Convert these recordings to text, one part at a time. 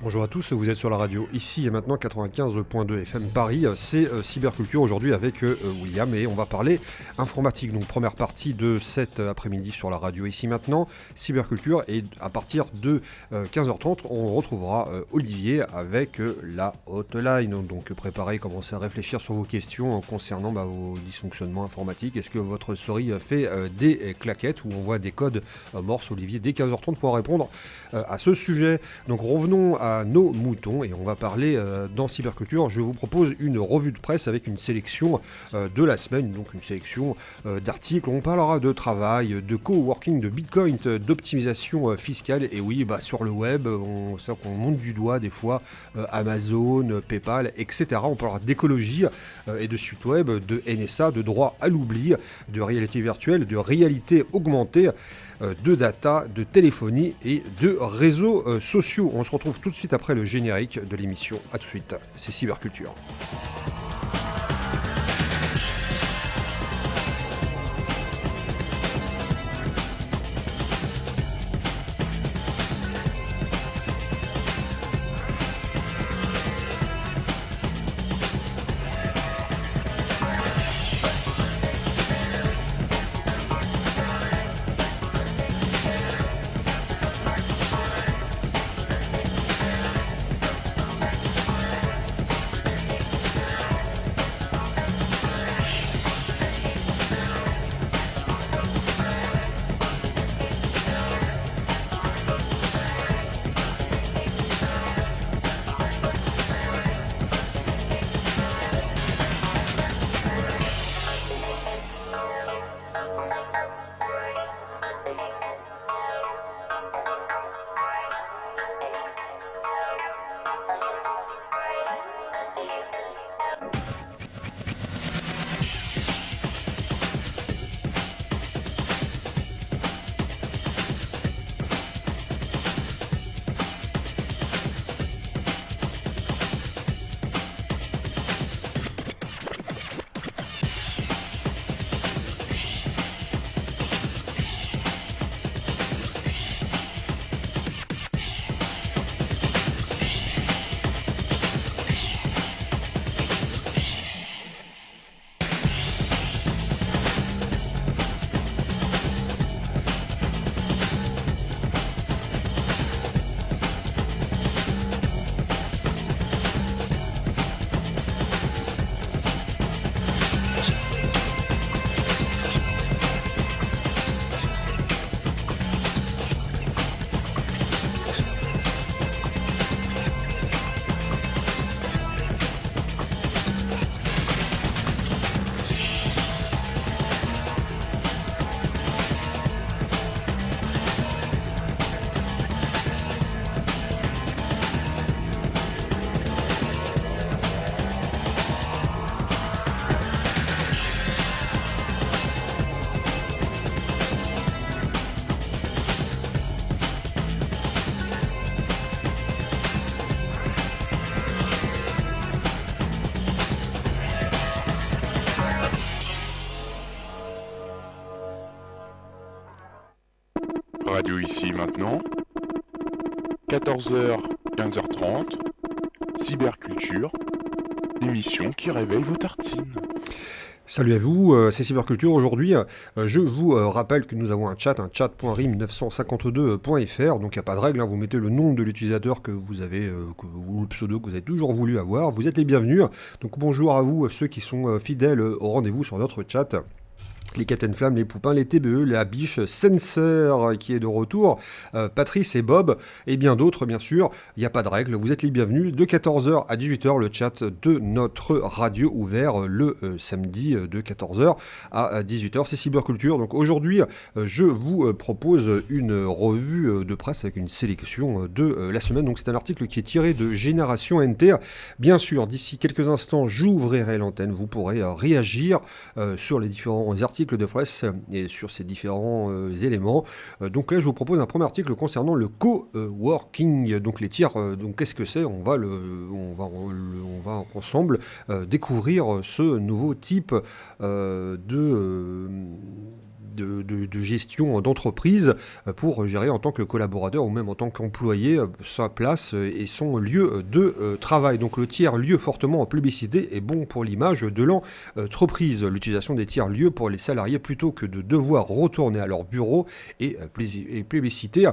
Bonjour à tous, vous êtes sur la radio ici et maintenant 95.2 FM Paris, c'est Cyberculture aujourd'hui avec William et on va parler informatique. Donc première partie de cet après-midi sur la radio ici maintenant, Cyberculture, et à partir de 15h30 on retrouvera Olivier avec la hotline. Donc préparez, commencez à réfléchir sur vos questions concernant vos dysfonctionnements informatiques. Est-ce que votre souris fait des claquettes ou on voit des codes morses? Olivier dès 15h30 pour répondre à ce sujet. Donc revenons à nos moutons et on va parler dans Cyberculture. Je vous propose une revue de presse avec une sélection de la semaine, donc une sélection d'articles. On parlera de travail, de coworking, de bitcoin, d'optimisation fiscale. Et oui, sur le web, on sait qu'on monte du doigt des fois Amazon, PayPal, etc. On parlera d'écologie et de sites web, de NSA, de droit à l'oubli, de réalité virtuelle, de réalité augmentée, de data, de téléphonie et de réseaux sociaux. On se retrouve tout de suite après le générique de l'émission. A tout de suite, c'est Cyberculture. Radio ici maintenant, 14h, 15h30, Cyberculture, l'émission qui réveille vos tartines. Salut à vous, c'est Cyberculture. Aujourd'hui, je vous rappelle que nous avons un chat.rim952.fr, donc il n'y a pas de règle, vous mettez le nom de l'utilisateur que vous avez, ou le pseudo que vous avez toujours voulu avoir, vous êtes les bienvenus. Donc bonjour à vous, ceux qui sont fidèles au rendez-vous sur notre chat. Les Captain Flamme, les Poupins, les TBE, la biche Sensor qui est de retour, Patrice et Bob, et bien d'autres bien sûr. Il n'y a pas de règle, vous êtes les bienvenus. De 14h à 18h, le chat de notre radio ouvert le samedi de 14h à 18h. C'est Cyberculture. Donc aujourd'hui, je vous propose une revue de presse avec une sélection de la semaine. Donc c'est un article qui est tiré de Génération NT. Bien sûr, d'ici quelques instants, j'ouvrirai l'antenne. Vous pourrez réagir sur les différents articles de presse et sur ces différents éléments. Donc là, je vous propose un premier article concernant le coworking. Donc les tiers, donc qu'est-ce que c'est? On va ensemble découvrir ce nouveau type de gestion d'entreprise pour gérer en tant que collaborateur ou même en tant qu'employé sa place et son lieu de travail. Donc le tiers-lieu fortement plébiscité est bon pour l'image de l'entreprise. L'utilisation des tiers-lieux pour les salariés plutôt que de devoir retourner à leur bureau est plébiscité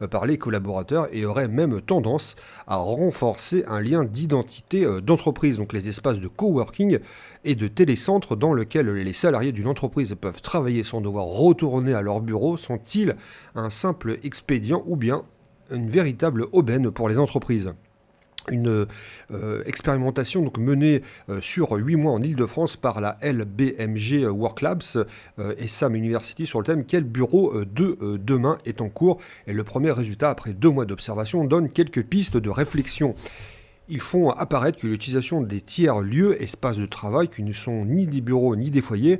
par les collaborateurs et aurait même tendance à renforcer un lien d'identité d'entreprise. Donc les espaces de coworking et de télécentres dans lesquels les salariés d'une entreprise peuvent travailler sans devoir retourner à leur bureau sont-ils un simple expédient ou bien une véritable aubaine pour les entreprises ? Une expérimentation donc menée sur 8 mois en Ile-de-France par la LBMG Worklabs et Sam University sur le thème « Quel bureau de demain ?» est en cours. Et le premier résultat, après 2 mois d'observation, donne quelques pistes de réflexion. Ils font apparaître que l'utilisation des tiers-lieux, espaces de travail, qui ne sont ni des bureaux ni des foyers,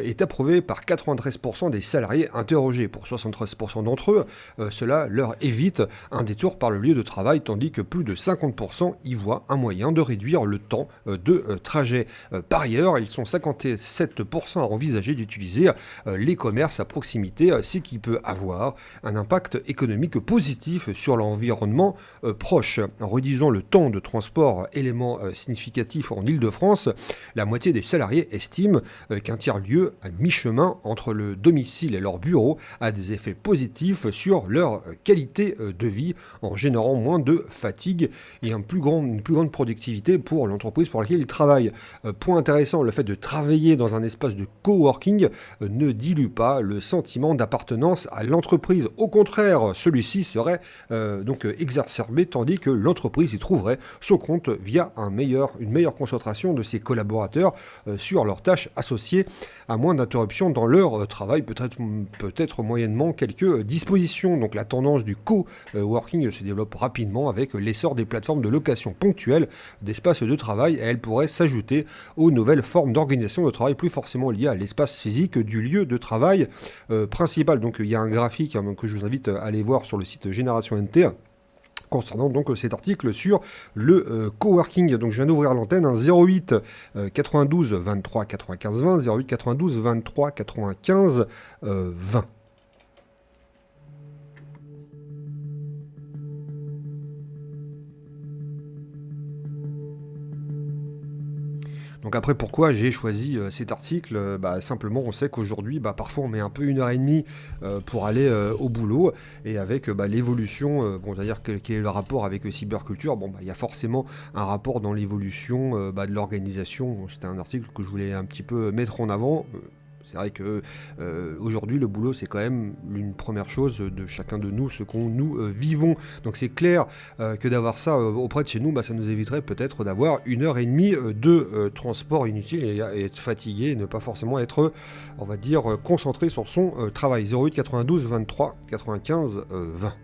est approuvée par 93% des salariés interrogés. Pour 73% d'entre eux, cela leur évite un détour par le lieu de travail, tandis que plus de 50% y voient un moyen de réduire le temps de trajet. Par ailleurs, ils sont 57% à envisager d'utiliser les commerces à proximité, ce qui peut avoir un impact économique positif sur l'environnement proche. En réduisant le temps de transport, élément significatif en Ile-de-France, la moitié des salariés estiment qu'un tiers-lieu à mi-chemin entre le domicile et leur bureau a des effets positifs sur leur qualité de vie en générant moins de fatigue et une plus grande productivité pour l'entreprise pour laquelle ils travaillent. Point intéressant, le fait de travailler dans un espace de coworking ne dilue pas le sentiment d'appartenance à l'entreprise. Au contraire, celui-ci serait donc exacerbé tandis que l'entreprise y trouverait son compte via une meilleure concentration de ses collaborateurs sur leurs tâches associées à moins d'interruptions dans leur travail, peut-être moyennement quelques dispositions. Donc la tendance du co-working se développe rapidement avec l'essor des plateformes de location ponctuelle d'espaces de travail et elle pourrait s'ajouter aux nouvelles formes d'organisation de travail plus forcément liées à l'espace physique du lieu de travail principal. Donc il y a un graphique que je vous invite à aller voir sur le site Génération NT concernant donc cet article sur le coworking. Donc je viens d'ouvrir l'antenne, 08 92 23 95 20, 08 92 23 95 20. Donc après, pourquoi j'ai choisi cet article ? Simplement, on sait qu'aujourd'hui, parfois, on met un peu 1h30 pour aller au boulot. Et avec l'évolution, c'est-à-dire quel est le rapport avec cyberculture ? Il y a forcément un rapport dans l'évolution de l'organisation. C'était un article que je voulais un petit peu mettre en avant. C'est vrai que aujourd'hui, le boulot, c'est quand même une première chose de chacun de nous, ce qu'on nous vivons. Donc c'est clair que d'avoir ça auprès de chez nous, ça nous éviterait peut-être d'avoir 1h30 de transport inutile et être fatigué et ne pas forcément être, on va dire, concentré sur son travail. 08 92 23 95 20.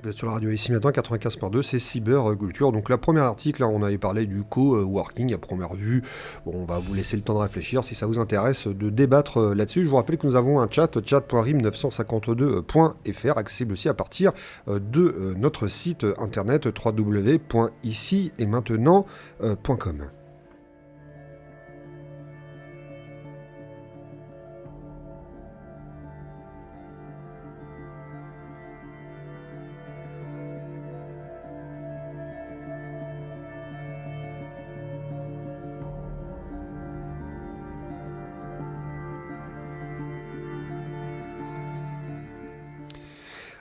Vous êtes sur la radio ici maintenant, 95.2, c'est Cyberculture. Donc la première article, là, on avait parlé du co-working à première vue. On va vous laisser le temps de réfléchir si ça vous intéresse de débattre là-dessus. Je vous rappelle que nous avons un chat, chat.rim952.fr, accessible aussi à partir de notre site internet www.ici-et-maintenant.com.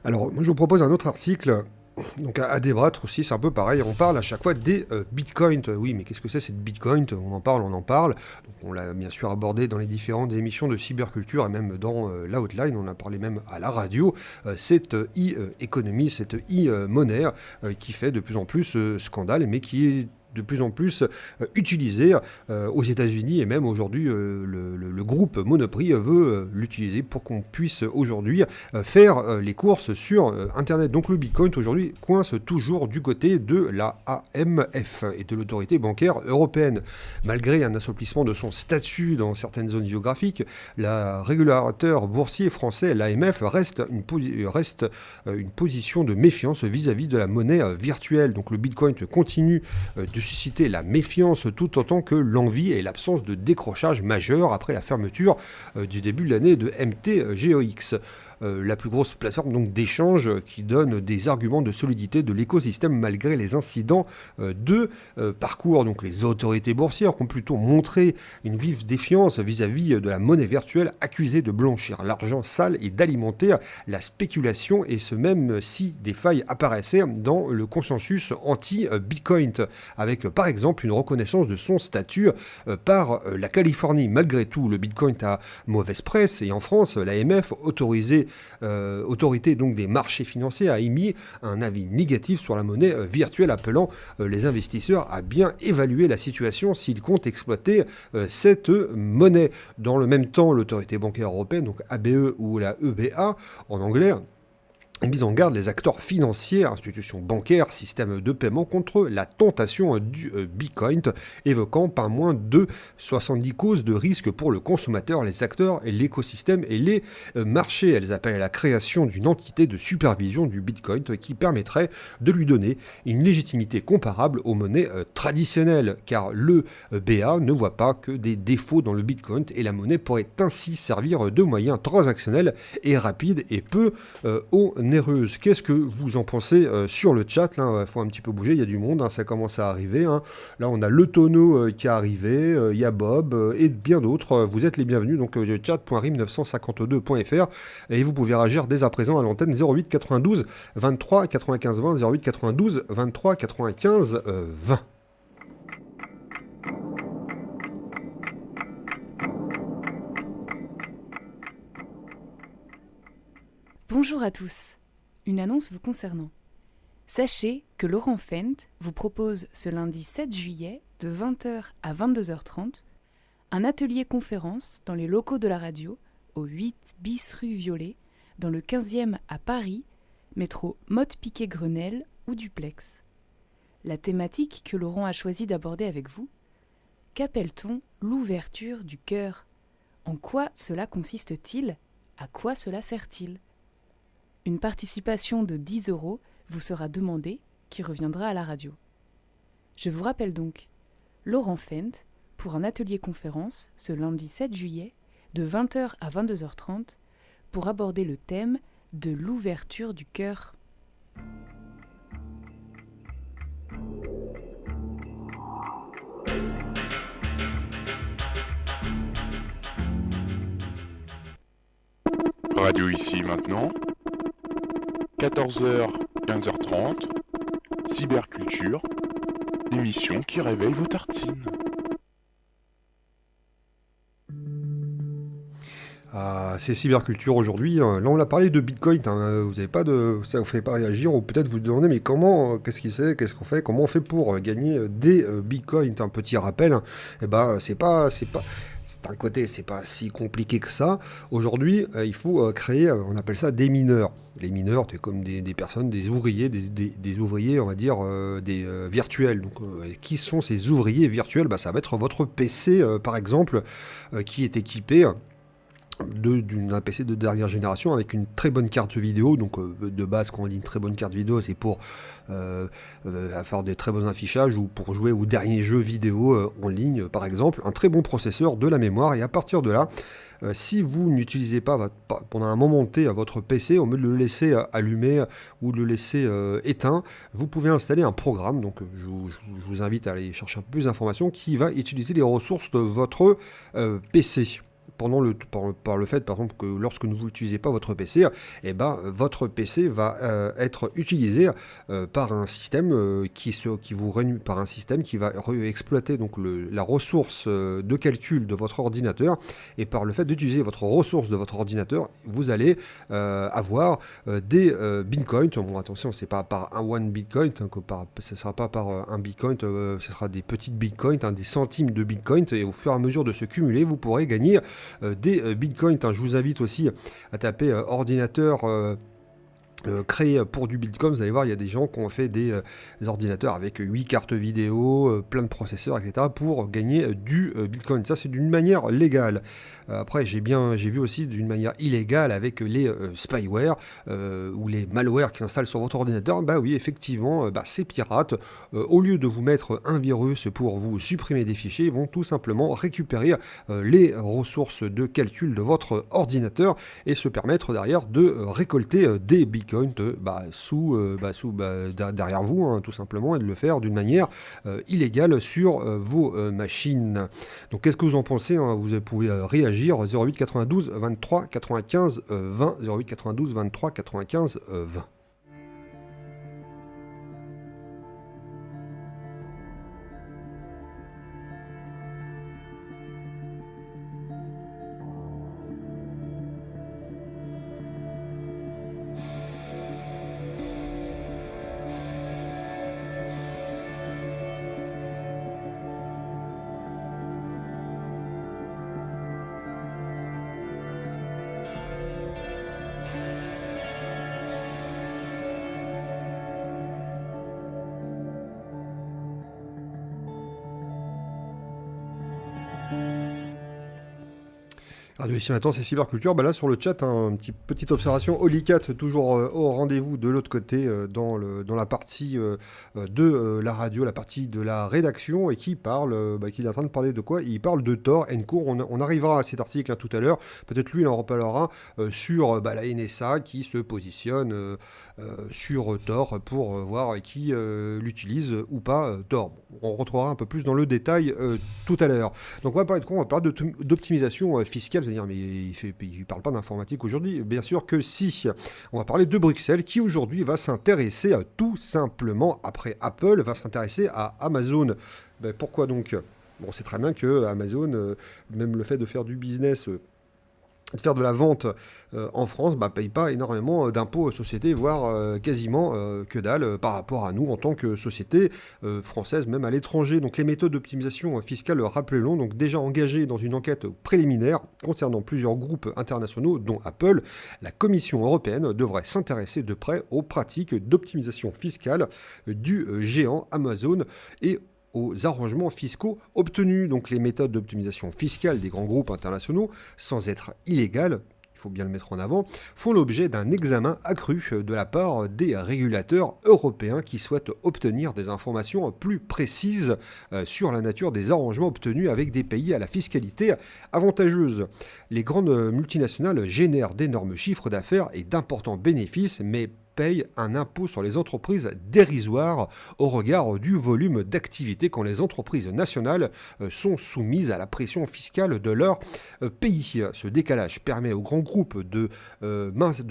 Alors, moi, je vous propose un autre article Donc à débattre aussi, c'est un peu pareil, on parle à chaque fois des bitcoins. Oui, mais qu'est-ce que c'est cette bitcoin? On en parle, on en parle. Donc, on l'a bien sûr abordé dans les différentes émissions de cyberculture et même dans la hotline, on en a parlé même à la radio. Cette e-économie, cette e-monnaie qui fait de plus en plus scandale, mais qui est de plus en plus utilisé aux États-Unis et même aujourd'hui le groupe Monoprix veut l'utiliser pour qu'on puisse aujourd'hui faire les courses sur Internet. Donc le Bitcoin aujourd'hui coince toujours du côté de la AMF et de l'autorité bancaire européenne. Malgré un assouplissement de son statut dans certaines zones géographiques, le régulateur boursier français, l'AMF, reste une position de méfiance vis-à-vis de la monnaie virtuelle. Donc le Bitcoin continue de susciter la méfiance tout autant que l'envie et l'absence de décrochage majeur après la fermeture du début de l'année de MTGOX. La plus grosse plateforme donc d'échange qui donne des arguments de solidité de l'écosystème malgré les incidents de parcours. Donc les autorités boursières ont plutôt montré une vive défiance vis-à-vis de la monnaie virtuelle accusée de blanchir l'argent sale et d'alimenter la spéculation, et ce même si des failles apparaissaient dans le consensus anti-Bitcoin, avec par exemple une reconnaissance de son statut par la Californie. Malgré tout, le Bitcoin a mauvaise presse et en France, l'AMF, autorité donc des marchés financiers, a émis un avis négatif sur la monnaie virtuelle, appelant les investisseurs à bien évaluer la situation s'ils comptent exploiter cette monnaie. Dans le même temps, l'autorité bancaire européenne, donc ABE ou la EBA en anglais, mise en garde les acteurs financiers, institutions bancaires, systèmes de paiement contre la tentation du Bitcoin, évoquant pas moins de 70 causes de risque pour le consommateur, les acteurs, et l'écosystème et les marchés. Elles appellent à la création d'une entité de supervision du Bitcoin qui permettrait de lui donner une légitimité comparable aux monnaies traditionnelles, car le BA ne voit pas que des défauts dans le Bitcoin et la monnaie pourrait ainsi servir de moyen transactionnel et rapide et peu onéreuse. Qu'est-ce que vous en pensez sur le chat? Là, faut un petit peu bouger, il y a du monde, ça commence à arriver. Là, on a le tonneau qui est arrivé, il y a Bob et bien d'autres. Vous êtes les bienvenus, donc chat.rim952.fr, et vous pouvez réagir dès à présent à l'antenne 08 92 23 95 20, 08 92 23 95 20. Bonjour à tous. Une annonce vous concernant. Sachez que Laurent Fent vous propose ce lundi 7 juillet de 20h à 22h30 un atelier conférence dans les locaux de la radio au 8 bis rue Violet, dans le 15e à Paris, métro Motte-Piquet-Grenelle ou Duplex. La thématique que Laurent a choisi d'aborder avec vous, qu'appelle-t-on l'ouverture du cœur? En quoi cela consiste-t-il? À quoi cela sert-il? Une participation de 10 € vous sera demandée, qui reviendra à la radio. Je vous rappelle donc, Laurent Fent, pour un atelier conférence ce lundi 7 juillet, de 20h à 22h30, pour aborder le thème de l'ouverture du cœur. Radio ici maintenant. 14h, 15h30, Cyberculture, l'émission qui réveille vos tartines. C'est Cyberculture aujourd'hui. Là, on a parlé de Bitcoin. Vous avez pas de, ça vous fait pas réagir, ou peut-être vous demandez mais comment, qu'est-ce qu'il c'est, qu'est-ce qu'on fait, comment on fait pour gagner des Bitcoins. Un petit rappel. C'est un côté, c'est pas si compliqué que ça. Aujourd'hui, il faut créer, on appelle ça des mineurs. Les mineurs, c'est comme des personnes, des ouvriers, des ouvriers, on va dire, virtuels. Donc, qui sont ces ouvriers virtuels? Ça va être votre PC, par exemple, qui est équipé d'un PC de dernière génération avec une très bonne carte vidéo. Donc de base, quand on dit une très bonne carte vidéo, c'est pour faire des très bons affichages ou pour jouer aux derniers jeux vidéo en ligne, par exemple. Un très bon processeur, de la mémoire, et à partir de là, si vous n'utilisez pas pendant un moment T votre PC, au lieu de le laisser allumé ou de le laisser éteint, vous pouvez installer un programme. Donc je vous invite à aller chercher un peu plus d'informations, qui va utiliser les ressources de votre PC. par le fait, par exemple, que lorsque vous n'utilisez pas votre PC, votre PC va être utilisé par un système par un système qui va exploiter donc la ressource de calcul de votre ordinateur, et par le fait d'utiliser votre ressource de votre ordinateur, vous allez avoir des bitcoins. Bon, attention, c'est pas par un one bitcoin, ce ne sera pas par un bitcoin, ce sera des petites bitcoins, des centimes de bitcoin, et au fur et à mesure de se cumuler, vous pourrez gagner des bitcoins. Je vous invite aussi à taper ordinateur créé pour du Bitcoin. Vous allez voir, il y a des gens qui ont fait des ordinateurs avec 8 cartes vidéo, plein de processeurs, etc. pour gagner du Bitcoin. Ça, c'est d'une manière légale. Après, j'ai vu aussi d'une manière illégale avec les spyware ou les malwares qui s'installent sur votre ordinateur. Bah oui, effectivement, ces pirates, au lieu de vous mettre un virus pour vous supprimer des fichiers, ils vont tout simplement récupérer les ressources de calcul de votre ordinateur et se permettre derrière de récolter des bitcoins derrière vous, tout simplement, et de le faire d'une manière illégale sur vos machines. Donc qu'est-ce que vous en pensez, Vous pouvez réagir 08 92 23 95 20 08 92 23 95 20. Radio ici maintenant, c'est Cyberculture. Là sur le chat, petite observation. Olicat toujours au rendez-vous de l'autre côté dans la partie de la radio, la partie de la rédaction, et qui est en train de parler de quoi? Il parle de Tor Encourt. On arrivera à cet article tout à l'heure. Peut-être lui il en reparlera sur la NSA qui se positionne sur Tor pour voir qui l'utilise ou pas Tor. On retrouvera un peu plus dans le détail tout à l'heure. Donc on va parler de quoi? On va parler d'optimisation fiscale. C'est-à-dire, mais il parle pas d'informatique aujourd'hui. Bien sûr que si. On va parler de Bruxelles qui aujourd'hui va s'intéresser tout simplement, après Apple, va s'intéresser à Amazon. Pourquoi donc? Bon, c'est très bien que Amazon, même le fait de faire du business, de faire de la vente en France, paye pas énormément d'impôts aux sociétés, voire quasiment que dalle par rapport à nous en tant que société française, même à l'étranger. Donc les méthodes d'optimisation fiscale, rappelons, donc déjà engagées dans une enquête préliminaire concernant plusieurs groupes internationaux, dont Apple, la Commission européenne devrait s'intéresser de près aux pratiques d'optimisation fiscale du géant Amazon et aux arrangements fiscaux obtenus. Donc les méthodes d'optimisation fiscale des grands groupes internationaux, sans être illégales, il faut bien le mettre en avant, font l'objet d'un examen accru de la part des régulateurs européens qui souhaitent obtenir des informations plus précises sur la nature des arrangements obtenus avec des pays à la fiscalité avantageuse. Les grandes multinationales génèrent d'énormes chiffres d'affaires et d'importants bénéfices, mais payent un impôt sur les entreprises dérisoire au regard du volume d'activité quand les entreprises nationales sont soumises à la pression fiscale de leur pays. Ce décalage permet aux grands groupes de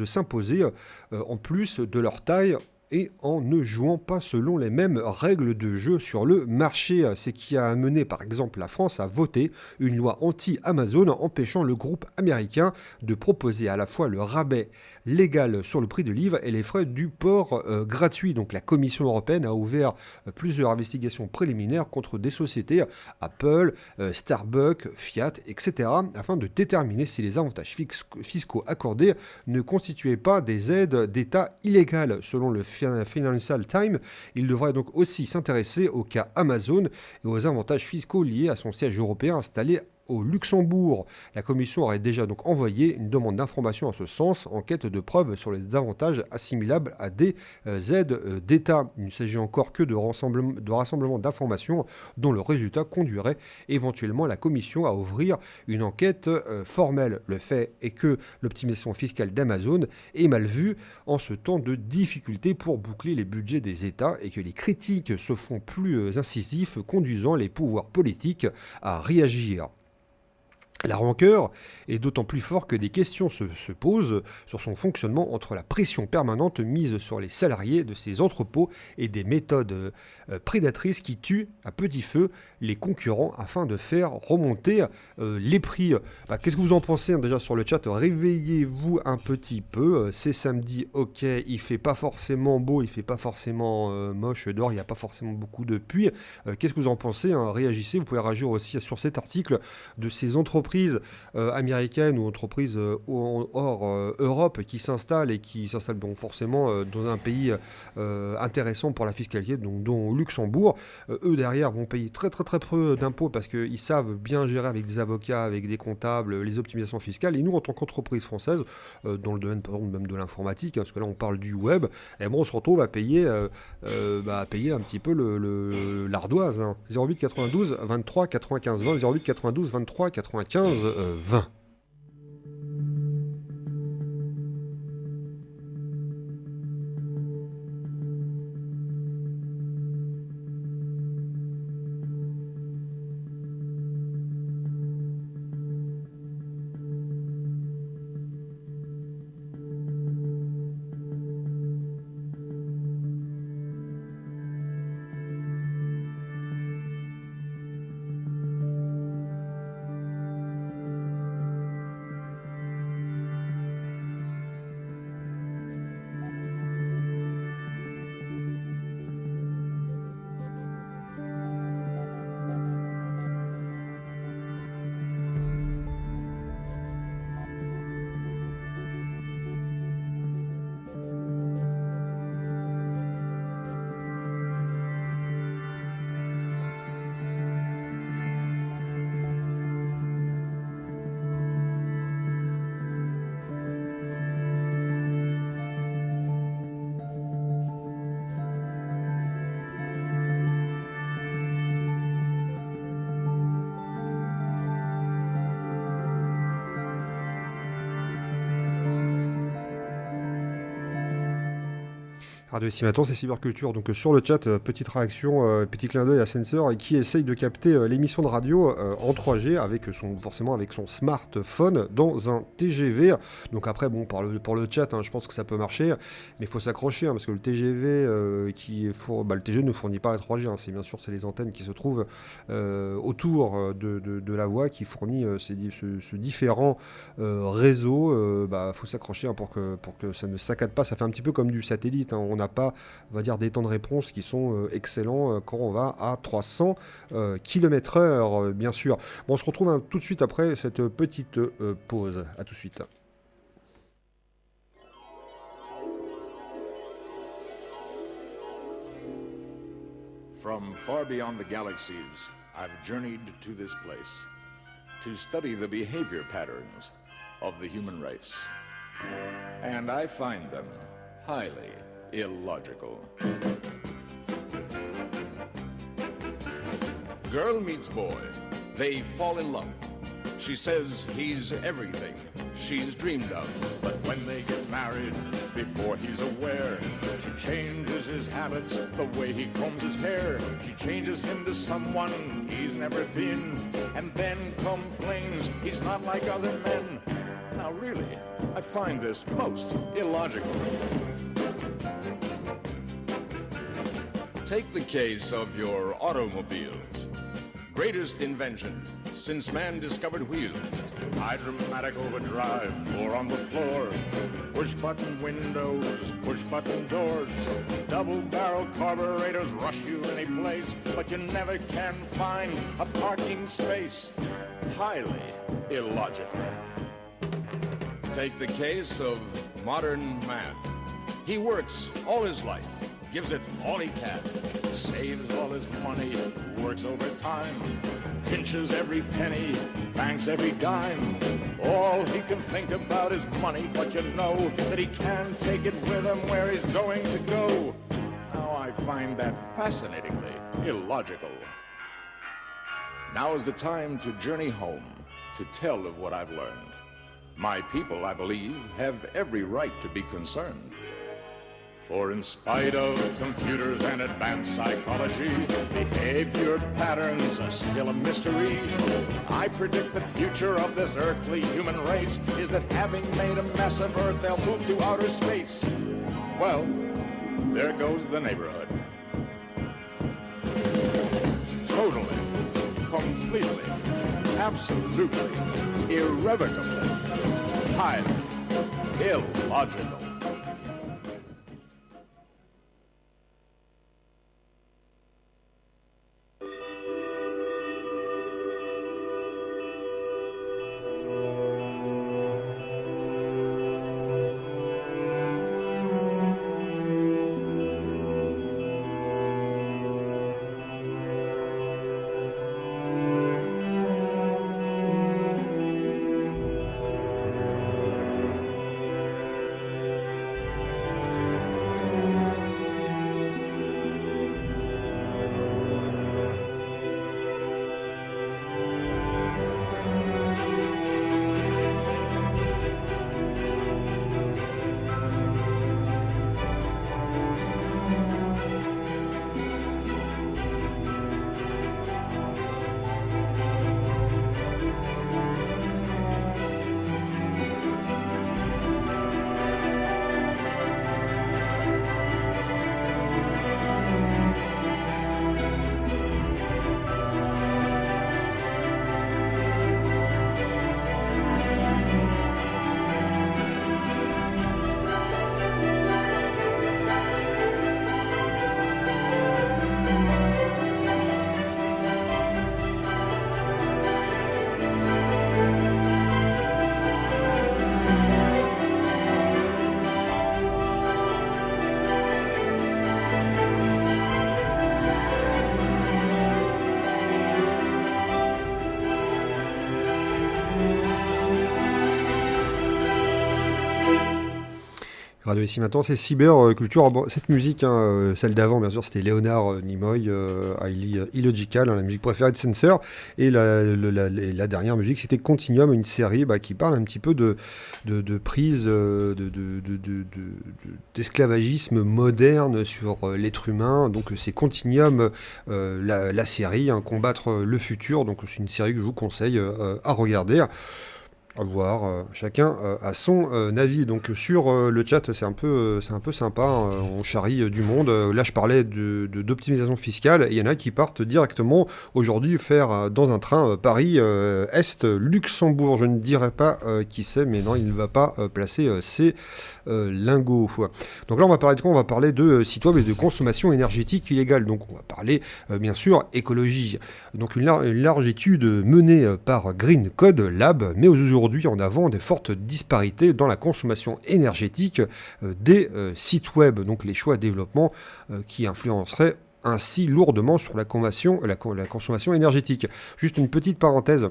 s'imposer en plus de leur taille et en ne jouant pas selon les mêmes règles de jeu sur le marché. C'est qui a amené par exemple la France à voter une loi anti-Amazon empêchant le groupe américain de proposer à la fois le rabais légal sur le prix de livre et les frais du port gratuits. Donc la Commission européenne a ouvert plusieurs investigations préliminaires contre des sociétés Apple, Starbucks, Fiat, etc. afin de déterminer si les avantages fiscaux accordés ne constituaient pas des aides d'État illégales. Selon le Financial Times, il devrait donc aussi s'intéresser au cas Amazon et aux avantages fiscaux liés à son siège européen installé au Luxembourg. La Commission aurait déjà donc envoyé une demande d'information en ce sens, en quête de preuves sur les avantages assimilables à des aides d'État. Il ne s'agit encore que de rassemblement d'informations dont le résultat conduirait éventuellement la Commission à ouvrir une enquête formelle. Le fait est que l'optimisation fiscale d'Amazon est mal vue en ce temps de difficulté pour boucler les budgets des États et que les critiques se font plus incisifs, conduisant les pouvoirs politiques à réagir. La rancœur est d'autant plus forte que des questions se posent sur son fonctionnement entre la pression permanente mise sur les salariés de ces entrepôts et des méthodes prédatrices qui tuent à petit feu les concurrents afin de faire remonter les prix. Qu'est-ce que vous en pensez déjà sur le chat? Réveillez-vous un petit peu. C'est samedi, ok, il fait pas forcément beau, il fait pas forcément moche dehors, il n'y a pas forcément beaucoup de pluie. Qu'est-ce que vous en pensez? Réagissez, vous pouvez réagir aussi sur cet article de ces entreprises américaines ou entreprises hors Europe qui s'installent et qui s'installent forcément dans un pays intéressant pour la fiscalité, donc dont Luxembourg. Eux derrière vont payer très très très peu d'impôts parce qu'ils savent bien gérer avec des avocats, avec des comptables, les optimisations fiscales. Et nous, en tant qu'entreprise française, dans le domaine par exemple même de l'informatique, parce que là on parle du web, on se retrouve à payer un petit peu l'ardoise. 08 92 23 95 20, 08 92 23 95 20. Radio ici maintenant, c'est Cyberculture. Donc sur le chat, petite réaction, petit clin d'œil à Sensor qui essaye de capter l'émission de radio en 3G forcément avec son smartphone dans un TGV. Donc après, pour le chat, je pense que ça peut marcher, mais il faut s'accrocher parce que le TGV le TGV ne fournit pas la 3G. C'est les antennes qui se trouvent autour de la voie qui fournit ce différent réseau. Faut s'accrocher pour que ça ne saccade pas. Ça fait un petit peu comme du satellite. On n'a pas, on va dire, des temps de réponse qui sont excellents quand on va à 300 km/h, bien sûr. On se retrouve tout de suite après cette petite pause. À tout de suite. From far beyond the galaxies, I've journeyed to this place to study the behavior patterns of the human race. And I find them highly illogical. Girl meets boy. They fall in love. She says he's everything she's dreamed of. But when they get married, before he's aware, she changes his habits, the way he combs his hair. She changes him to someone he's never been, and then complains he's not like other men. Now really, I find this most illogical. Take the case of your automobiles. Greatest invention since man discovered wheels. Hydromatic overdrive, floor on the floor. Push-button windows, push-button doors. Double-barrel carburetors rush you any place, but you never can find a parking space. Highly illogical. Take the case of modern man. He works all his life, gives it all he can, saves all his money, works overtime, pinches every penny, banks every dime. All he can think about is money, but you know that he can't take it with him where he's going to go. Now I find that fascinatingly illogical. Now is the time to journey home, to tell of what I've learned. My people, I believe, have every right to be concerned. For in spite of computers and advanced psychology, behavior patterns are still a mystery. I predict the future of this earthly human race is that having made a mess of Earth, they'll move to outer space. Well, there goes the neighborhood. Totally, completely, absolutely, irrevocably, highly illogical. Radio ici maintenant, c'est Cyberculture. Bon, cette musique, celle d'avant, bien sûr, c'était Léonard Nimoy, Highly Illogical, la musique préférée de Sensor. Et la dernière musique, c'était Continuum, une série qui parle un petit peu de prise d'esclavagisme moderne sur l'être humain. Donc c'est Continuum, la série, Combattre le futur. Donc c'est une série que je vous conseille à regarder. À voir, chacun a son avis. Donc sur le chat, c'est un peu sympa, on charrie du monde. Là, je parlais d'optimisation fiscale, et il y en a qui partent directement aujourd'hui faire dans un train Paris-Est, Luxembourg. Je ne dirais pas qui c'est, mais non, il ne va pas placer ses lingots. Donc là, on va parler de quoi ? On va parler de sites web et de consommation énergétique illégale. Donc on va parler, bien sûr, écologie. Donc une large étude menée par Green Code Lab met aujourd'hui en avant des fortes disparités dans la consommation énergétique des sites web, donc les choix de développement qui influenceraient ainsi lourdement sur la consommation énergétique. Juste une petite parenthèse.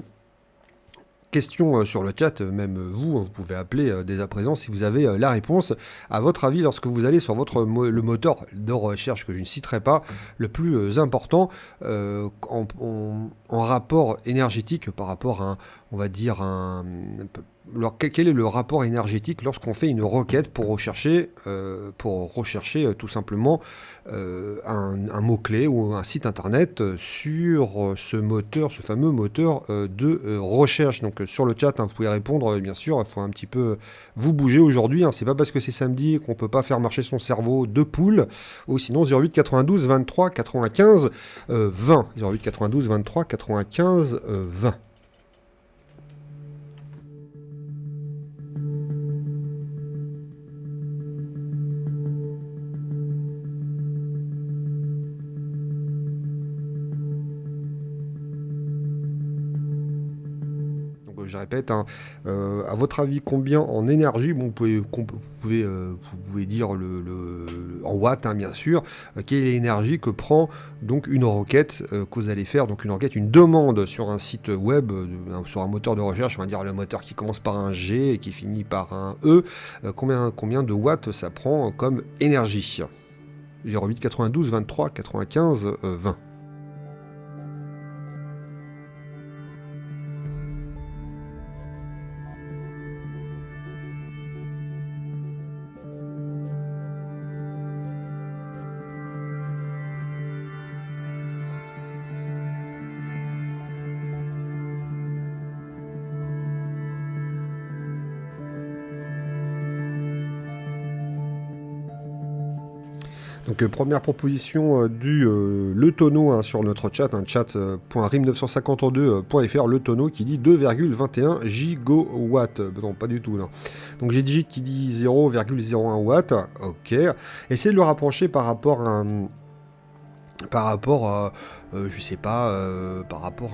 Question sur le chat, même vous pouvez appeler dès à présent si vous avez la réponse. À votre avis, lorsque vous allez sur le moteur de recherche que je ne citerai pas, le plus important en rapport énergétique par rapport à on va dire quel est le rapport énergétique lorsqu'on fait une requête pour rechercher tout simplement un mot-clé ou un site internet sur ce fameux moteur de recherche. Donc sur le chat, vous pouvez répondre, bien sûr, il faut un petit peu vous bouger aujourd'hui. C'est pas parce que c'est samedi qu'on peut pas faire marcher son cerveau de poule. Ou sinon 08 92 23 95 20. 08 92 23 95 20. Je répète, à votre avis, combien en énergie, vous pouvez dire en watts, bien sûr, quelle est l'énergie que prend donc une requête que vous allez faire, donc une demande sur un site web, sur un moteur de recherche, on va dire le moteur qui commence par un G et qui finit par un E, combien de watts ça prend comme énergie ? 08 92 23 95 20. Donc première proposition du Le Tonneau hein, sur notre chat, un chat.rim952.fr, Le Tonneau qui dit 2,21 gigawatts. Non, pas du tout, non. Donc j'ai Digit qui dit 0,01 watts. Ok. Essayez de le rapprocher par rapport à je sais pas, par rapport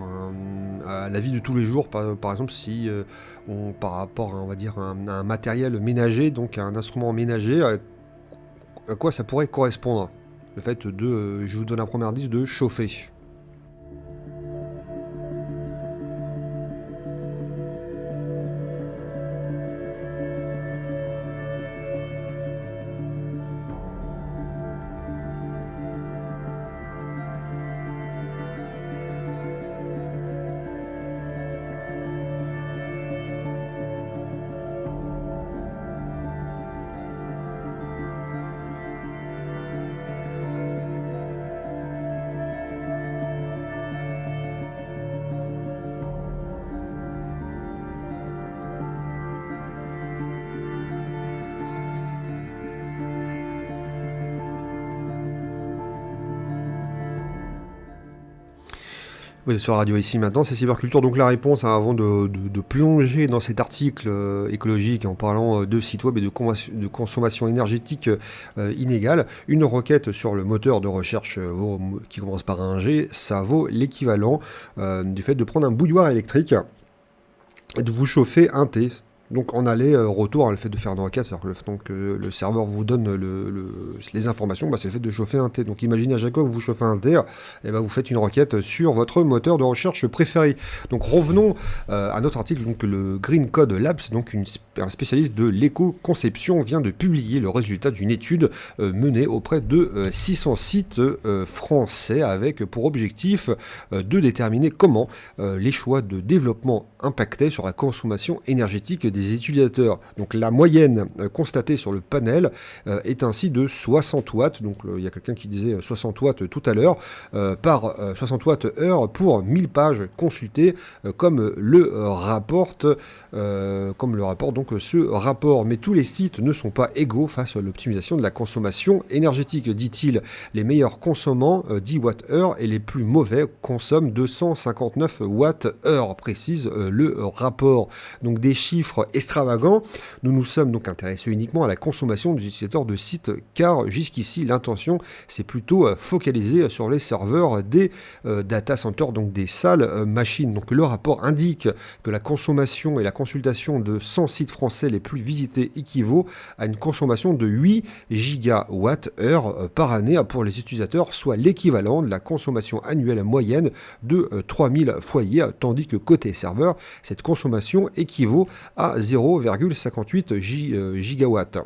à la vie de tous les jours, par exemple, si par rapport à, on va dire, à un matériel ménager, donc à un instrument ménager, à quoi ça pourrait correspondre? Le fait de, je vous donne un premier indice, de chauffer. Vous êtes sur la radio ici maintenant, c'est Cyberculture. Donc la réponse, hein, avant de plonger dans cet article écologique en parlant de site web et de consommation énergétique inégale, une requête sur le moteur de recherche qui commence par un G, ça vaut l'équivalent du fait de prendre un bouilloire électrique et de vous chauffer un thé. Donc en aller, retour, hein, le fait de faire une requête, c'est-à-dire que le serveur vous donne les informations, c'est le fait de chauffer un thé. Donc imaginez à chaque fois que vous chauffez un thé, et vous faites une requête sur votre moteur de recherche préféré. Donc revenons à notre article, donc le Green Code Labs, donc un spécialiste de l'éco-conception, vient de publier le résultat d'une étude menée auprès de 600 sites français, avec pour objectif de déterminer comment les choix de développement impactaient sur la consommation énergétique des utilisateurs. Donc la moyenne constatée sur le panel est ainsi de 60 watts, donc il y a quelqu'un qui disait 60 watts tout à l'heure, par 60 watts heure pour 1000 pages consultées, comme le rapporte donc ce rapport. Mais tous les sites ne sont pas égaux face à l'optimisation de la consommation énergétique, dit-il. Les meilleurs consommant 10 watts-heure et les plus mauvais consomment 259 watts-heure, précise le rapport. Donc des chiffres extravagants. Nous nous sommes donc intéressés uniquement à la consommation des utilisateurs de sites, car jusqu'ici l'intention s'est plutôt focalisée sur les serveurs des data centers, donc des salles machines. Donc le rapport indique que la consommation et la consultation de 100 sites français les plus visités équivaut à une consommation de 8 gigawatts-heure par année pour les utilisateurs, soit l'équivalent de la consommation annuelle moyenne de 3000 foyers, tandis que côté serveur, cette consommation équivaut à 0,58 gigawatts.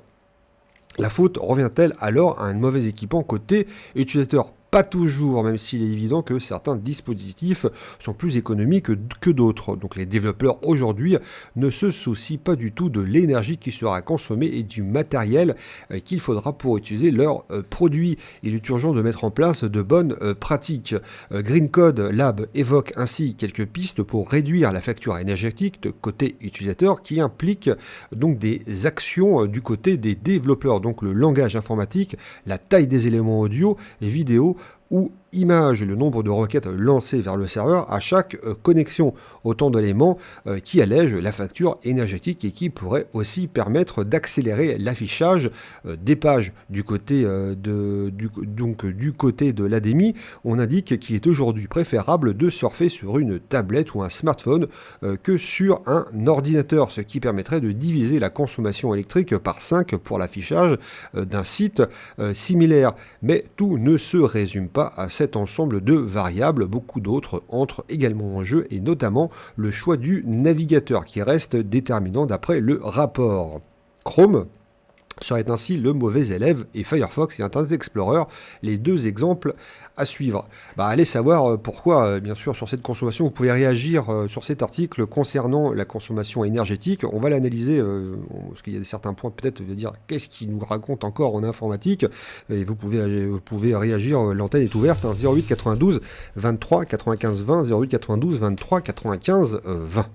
La faute revient-elle alors à un mauvais équipement côté utilisateur? Pas toujours, même s'il est évident que certains dispositifs sont plus économiques que d'autres. Donc les développeurs aujourd'hui ne se soucient pas du tout de l'énergie qui sera consommée et du matériel qu'il faudra pour utiliser leurs produits. Il est urgent de mettre en place de bonnes pratiques. Green Code Lab évoque ainsi quelques pistes pour réduire la facture énergétique de côté utilisateur, qui implique donc des actions du côté des développeurs, donc le langage informatique, la taille des éléments audio et vidéo ou images, le nombre de requêtes lancées vers le serveur à chaque connexion. Autant d'éléments qui allègent la facture énergétique et qui pourraient aussi permettre d'accélérer l'affichage des pages. Du côté du côté de l'ADEMI, on indique qu'il est aujourd'hui préférable de surfer sur une tablette ou un smartphone que sur un ordinateur, ce qui permettrait de diviser la consommation électrique par 5 pour l'affichage d'un site similaire. Mais tout ne se résume pas à cet ensemble de variables. Beaucoup d'autres entrent également en jeu, et notamment le choix du navigateur qui reste déterminant d'après le rapport. Chrome serait ainsi le mauvais élève et Firefox et Internet Explorer les deux exemples à suivre. Allez savoir pourquoi, bien sûr, sur cette consommation. Vous pouvez réagir sur cet article concernant la consommation énergétique. On va l'analyser, parce qu'il y a certains points peut-être de dire qu'est-ce qu'il nous raconte encore en informatique, et vous pouvez réagir, l'antenne est ouverte, 08 92 23 95 20, 08 92 23 95 20.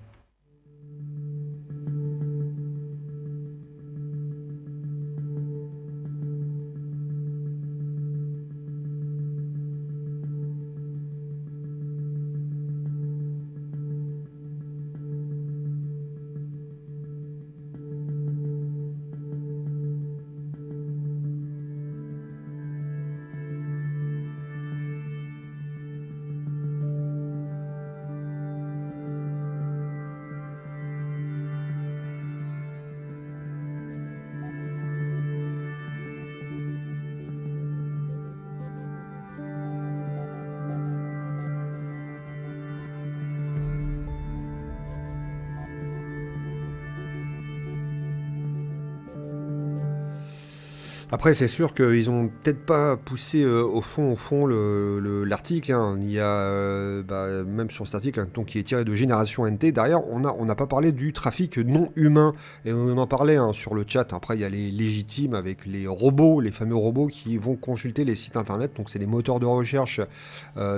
Après, c'est sûr qu'ils ont peut-être pas poussé au fond l'article, hein. Il y a, même sur cet article, hein, donc, qui est tiré de Génération NT, derrière, on n'a pas parlé du trafic non humain. Et on en parlait, hein, sur le chat. Après, il y a les légitimes avec les robots, les fameux robots qui vont consulter les sites internet. Donc, c'est les moteurs de recherche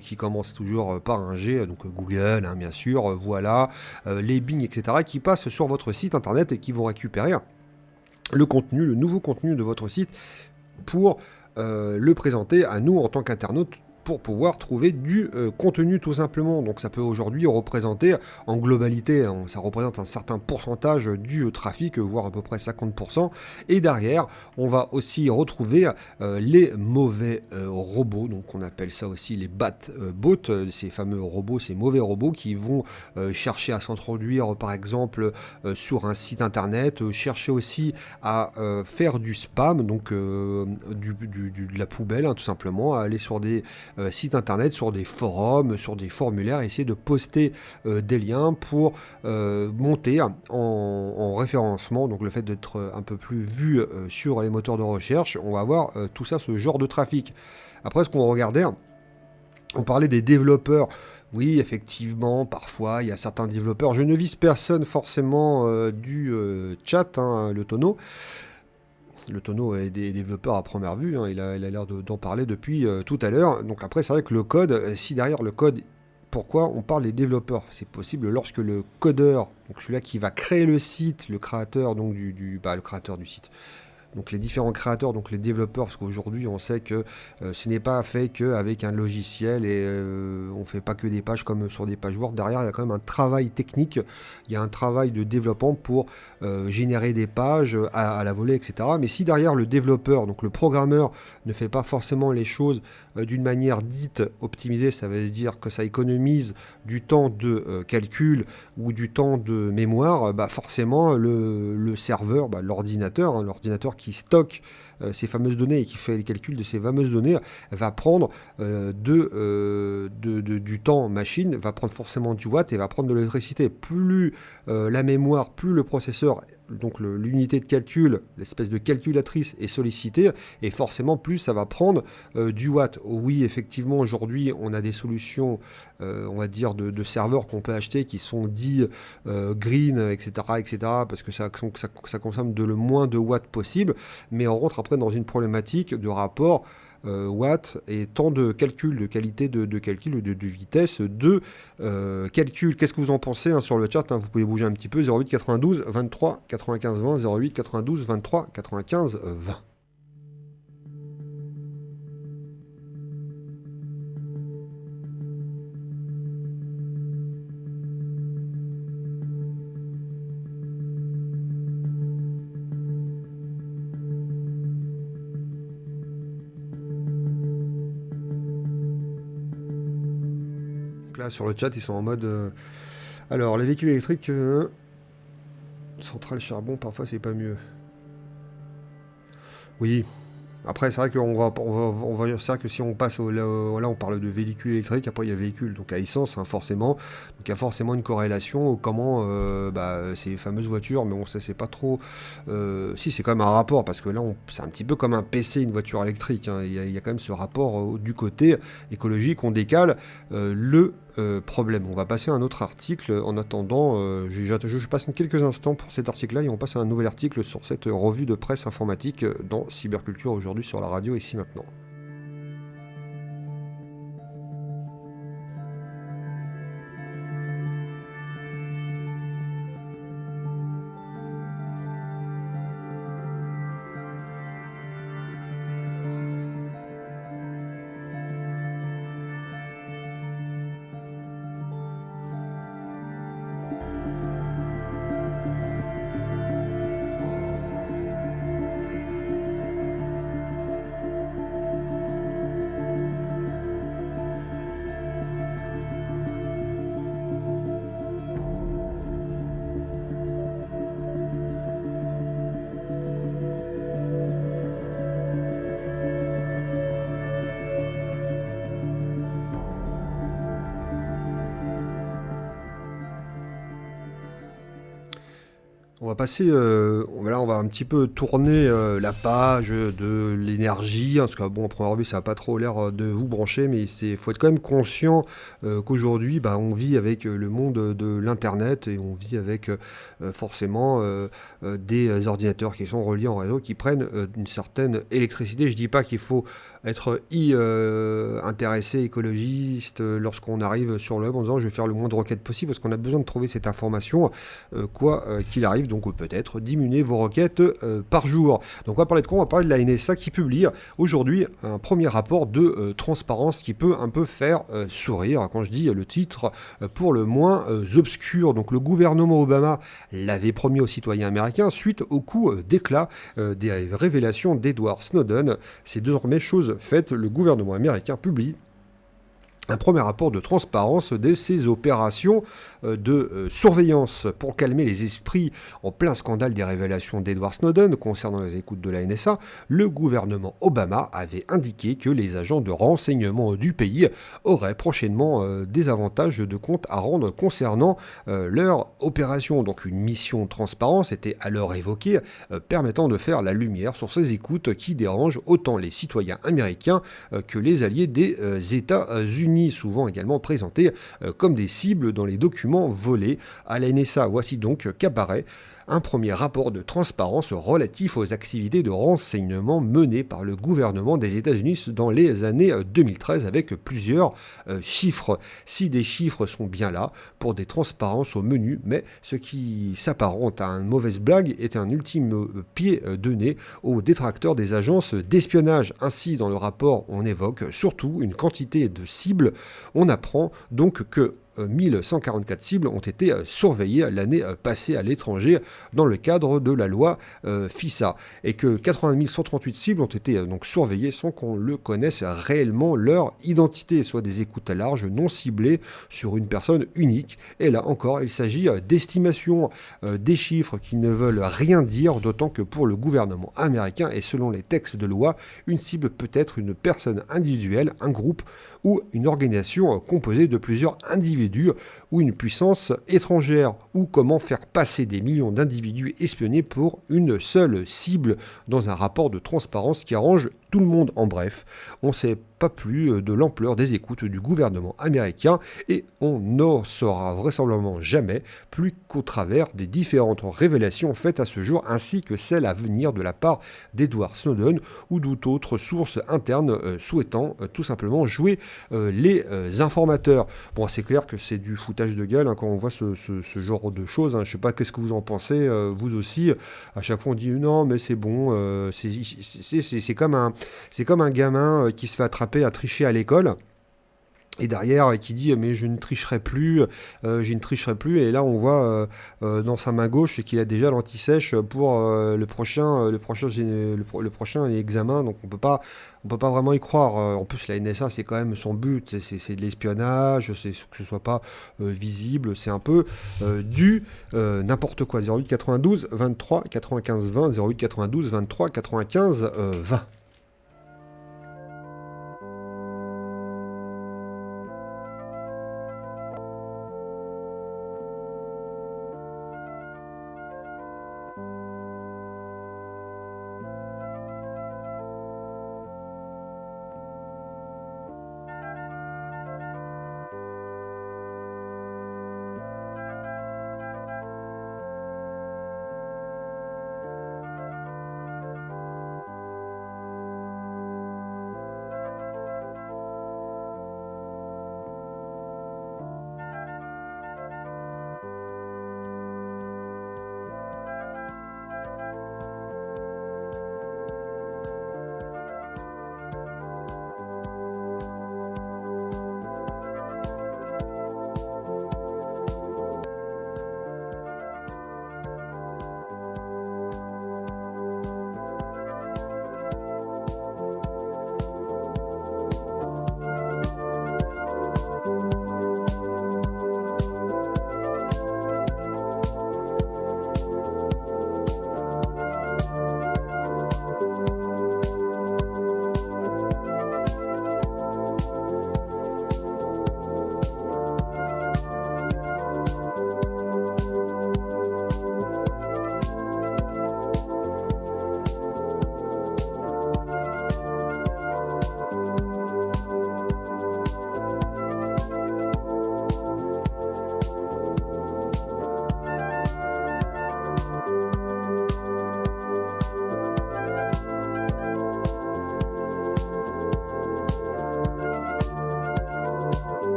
qui commencent toujours par un G, donc Google, hein, bien sûr, voilà, les Bing, etc., qui passent sur votre site internet et qui vont récupérer le contenu, le nouveau contenu de votre site pour le présenter à nous en tant qu'internautes pour pouvoir trouver du contenu tout simplement. Donc ça peut aujourd'hui représenter en globalité, hein, ça représente un certain pourcentage du trafic, voire à peu près 50%. Et derrière, on va aussi retrouver les mauvais robots, donc on appelle ça aussi les bots, ces fameux robots, ces mauvais robots qui vont chercher à s'introduire par exemple sur un site internet, chercher aussi à faire du spam, donc de la poubelle, hein, tout simplement, à aller sur des sites internet, sur des forums, sur des formulaires, essayer de poster des liens pour monter en référencement, donc le fait d'être un peu plus vu sur les moteurs de recherche, on va avoir tout ça, ce genre de trafic. Après, ce qu'on regardait, on parlait des développeurs. Oui, effectivement, parfois, il y a certains développeurs, je ne vise personne forcément du chat, hein, le tonneau. Le tonneau est des développeurs à première vue, hein, il a l'air d'en parler depuis tout à l'heure. Donc après, c'est vrai que le code, si derrière le code, pourquoi on parle des développeurs? C'est possible lorsque le codeur, donc celui-là qui va créer le site, le créateur donc le créateur du site, donc les différents créateurs, donc les développeurs, parce qu'aujourd'hui on sait que ce n'est pas fait qu'avec un logiciel et on fait pas que des pages comme sur des pages Word. Derrière, il y a quand même un travail technique, il y a un travail de développement pour générer des pages à la volée, etc. Mais si derrière le développeur, donc le programmeur, ne fait pas forcément les choses d'une manière dite optimisée, ça veut dire que ça économise du temps de calcul ou du temps de mémoire, forcément le serveur, l'ordinateur, hein, l'ordinateur qui stocke ces fameuses données et qui fait les calculs de ces fameuses données va prendre du temps machine, va prendre forcément du watt et va prendre de l'électricité. Plus la mémoire, plus le processeur, donc l'unité de calcul, l'espèce de calculatrice est sollicitée, et forcément plus ça va prendre du watt. Oui, effectivement, aujourd'hui on a des solutions, on va dire de serveurs qu'on peut acheter qui sont dits green, etc., parce que ça consomme le moins de watts possible, mais on rentre après dans une problématique de rapport watts et temps de calcul, de qualité de calcul, de vitesse de calcul. Qu'est-ce que vous en pensez, hein, sur le chat, hein, vous pouvez bouger un petit peu, 08 92 23 95 20, 08 92 23 95 20. Là, sur le chat, ils sont en mode alors, les véhicules électriques centrale charbon, parfois c'est pas mieux. Oui. Après, c'est vrai qu'on va dire ça que si on passe là, on parle de véhicules électriques, après il y a véhicules donc à essence, hein, forcément. Donc il y a forcément une corrélation comment ces fameuses voitures, mais on sait c'est pas trop. Si, c'est quand même un rapport, parce que là c'est un petit peu comme un PC, une voiture électrique, hein. Il y a quand même ce rapport du côté écologique, on décale le problème. On va passer à un autre article. En attendant, je passe quelques instants pour cet article-là et on passe à un nouvel article sur cette revue de presse informatique dans Cyberculture aujourd'hui sur la radio ici maintenant. On va passer, on va un petit peu tourner la page de l'énergie, hein, parce que bon, à première vue, ça n'a pas trop l'air de vous brancher, mais il faut être quand même conscient qu'aujourd'hui, on vit avec le monde de l'Internet et on vit avec forcément des ordinateurs qui sont reliés en réseau, qui prennent une certaine électricité. Je dis pas qu'il faut être intéressé, écologiste, lorsqu'on arrive sur le web en disant je vais faire le moins de requêtes possible, parce qu'on a besoin de trouver cette information, quoi qu'il arrive. Donc peut-être diminuer vos requêtes par jour. Donc on va parler de quoi? On va parler de la NSA qui publie aujourd'hui un premier rapport de transparence qui peut un peu faire sourire. Quand je dis le titre pour le moins obscur. Donc le gouvernement Obama l'avait promis aux citoyens américains suite au coup d'éclat des révélations d'Edward Snowden. C'est désormais chose faite. Le gouvernement américain publie un premier rapport de transparence de ces opérations de surveillance pour calmer les esprits en plein scandale des révélations d'Edward Snowden concernant les écoutes de la NSA. Le gouvernement Obama avait indiqué que les agents de renseignement du pays auraient prochainement des avantages de compte à rendre concernant leur opération. Donc une mission de transparence était alors évoquée, permettant de faire la lumière sur ces écoutes qui dérangent autant les citoyens américains que les alliés des États-Unis, souvent également présentés comme des cibles dans les documents volés à la NSA. Voici donc qu'apparaît un premier rapport de transparence relatif aux activités de renseignement menées par le gouvernement des États-Unis dans les années 2013 avec plusieurs chiffres. Si des chiffres sont bien là pour des transparences au menu, mais ce qui s'apparente à une mauvaise blague est un ultime pied de nez aux détracteurs des agences d'espionnage. Ainsi, dans le rapport, on évoque surtout une quantité de cibles. On apprend donc que 1144 cibles ont été surveillées l'année passée à l'étranger dans le cadre de la loi FISA et que 80 138 cibles ont été donc surveillées sans qu'on le connaisse réellement leur identité, soit des écoutes à large non ciblées sur une personne unique. Et là encore, il s'agit d'estimations, des chiffres qui ne veulent rien dire, d'autant que pour le gouvernement américain et selon les textes de loi, une cible peut être une personne individuelle, un groupe ou une organisation composée de plusieurs individus ou une puissance étrangère, ou comment faire passer des millions d'individus espionnés pour une seule cible dans un rapport de transparence qui arrange tout le monde. En bref, on ne sait pas plus de l'ampleur des écoutes du gouvernement américain et on n'en saura vraisemblablement jamais plus qu'au travers des différentes révélations faites à ce jour ainsi que celles à venir de la part d'Edward Snowden ou toute autre source interne souhaitant tout simplement jouer les informateurs. Bon, c'est clair que c'est du foutage de gueule quand on voit ce genre de choses. Je ne sais pas qu'est-ce que vous en pensez, vous aussi. À chaque fois on dit non mais c'est bon, c'est comme un gamin qui se fait attraper à tricher à l'école. Et derrière, qui dit mais je ne tricherai plus, et là on voit dans sa main gauche qu'il a déjà l'anti-sèche pour le prochain examen, donc on peut pas vraiment y croire. En plus la NSA c'est quand même son but, c'est de l'espionnage, c'est que ce soit pas visible, c'est un peu du n'importe quoi. 08 92 23 95 20, 08 92 23 95 20.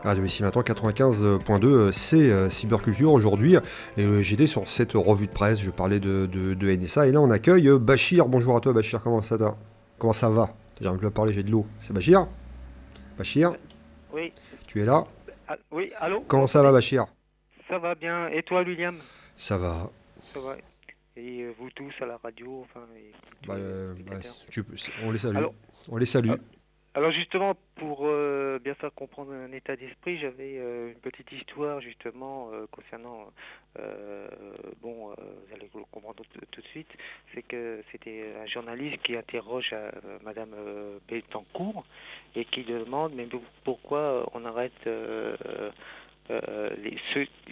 Radio ici maintenant 95.2, c'est Cyberculture aujourd'hui. Et j'étais sur cette revue de presse, je parlais de NSA. Et là on accueille Bachir. Bonjour à toi Bachir, comment ça va? J'arrive plus à parler, j'ai de l'eau. C'est Bachir? Bachir, Oui. tu es là? Oui, allô? Comment ça va Bachir? Ça va bien. Et toi, William? Ça va. Ça va. Et vous tous à la radio, enfin, et tous Bah, les bah, spectateurs. on les salue. Alors- On les salue. Alors justement, pour bien faire comprendre un état d'esprit, j'avais une petite histoire justement concernant, vous allez le comprendre tout de suite, c'est que c'était un journaliste qui interroge Madame Bettencourt et qui demande mais pourquoi on arrête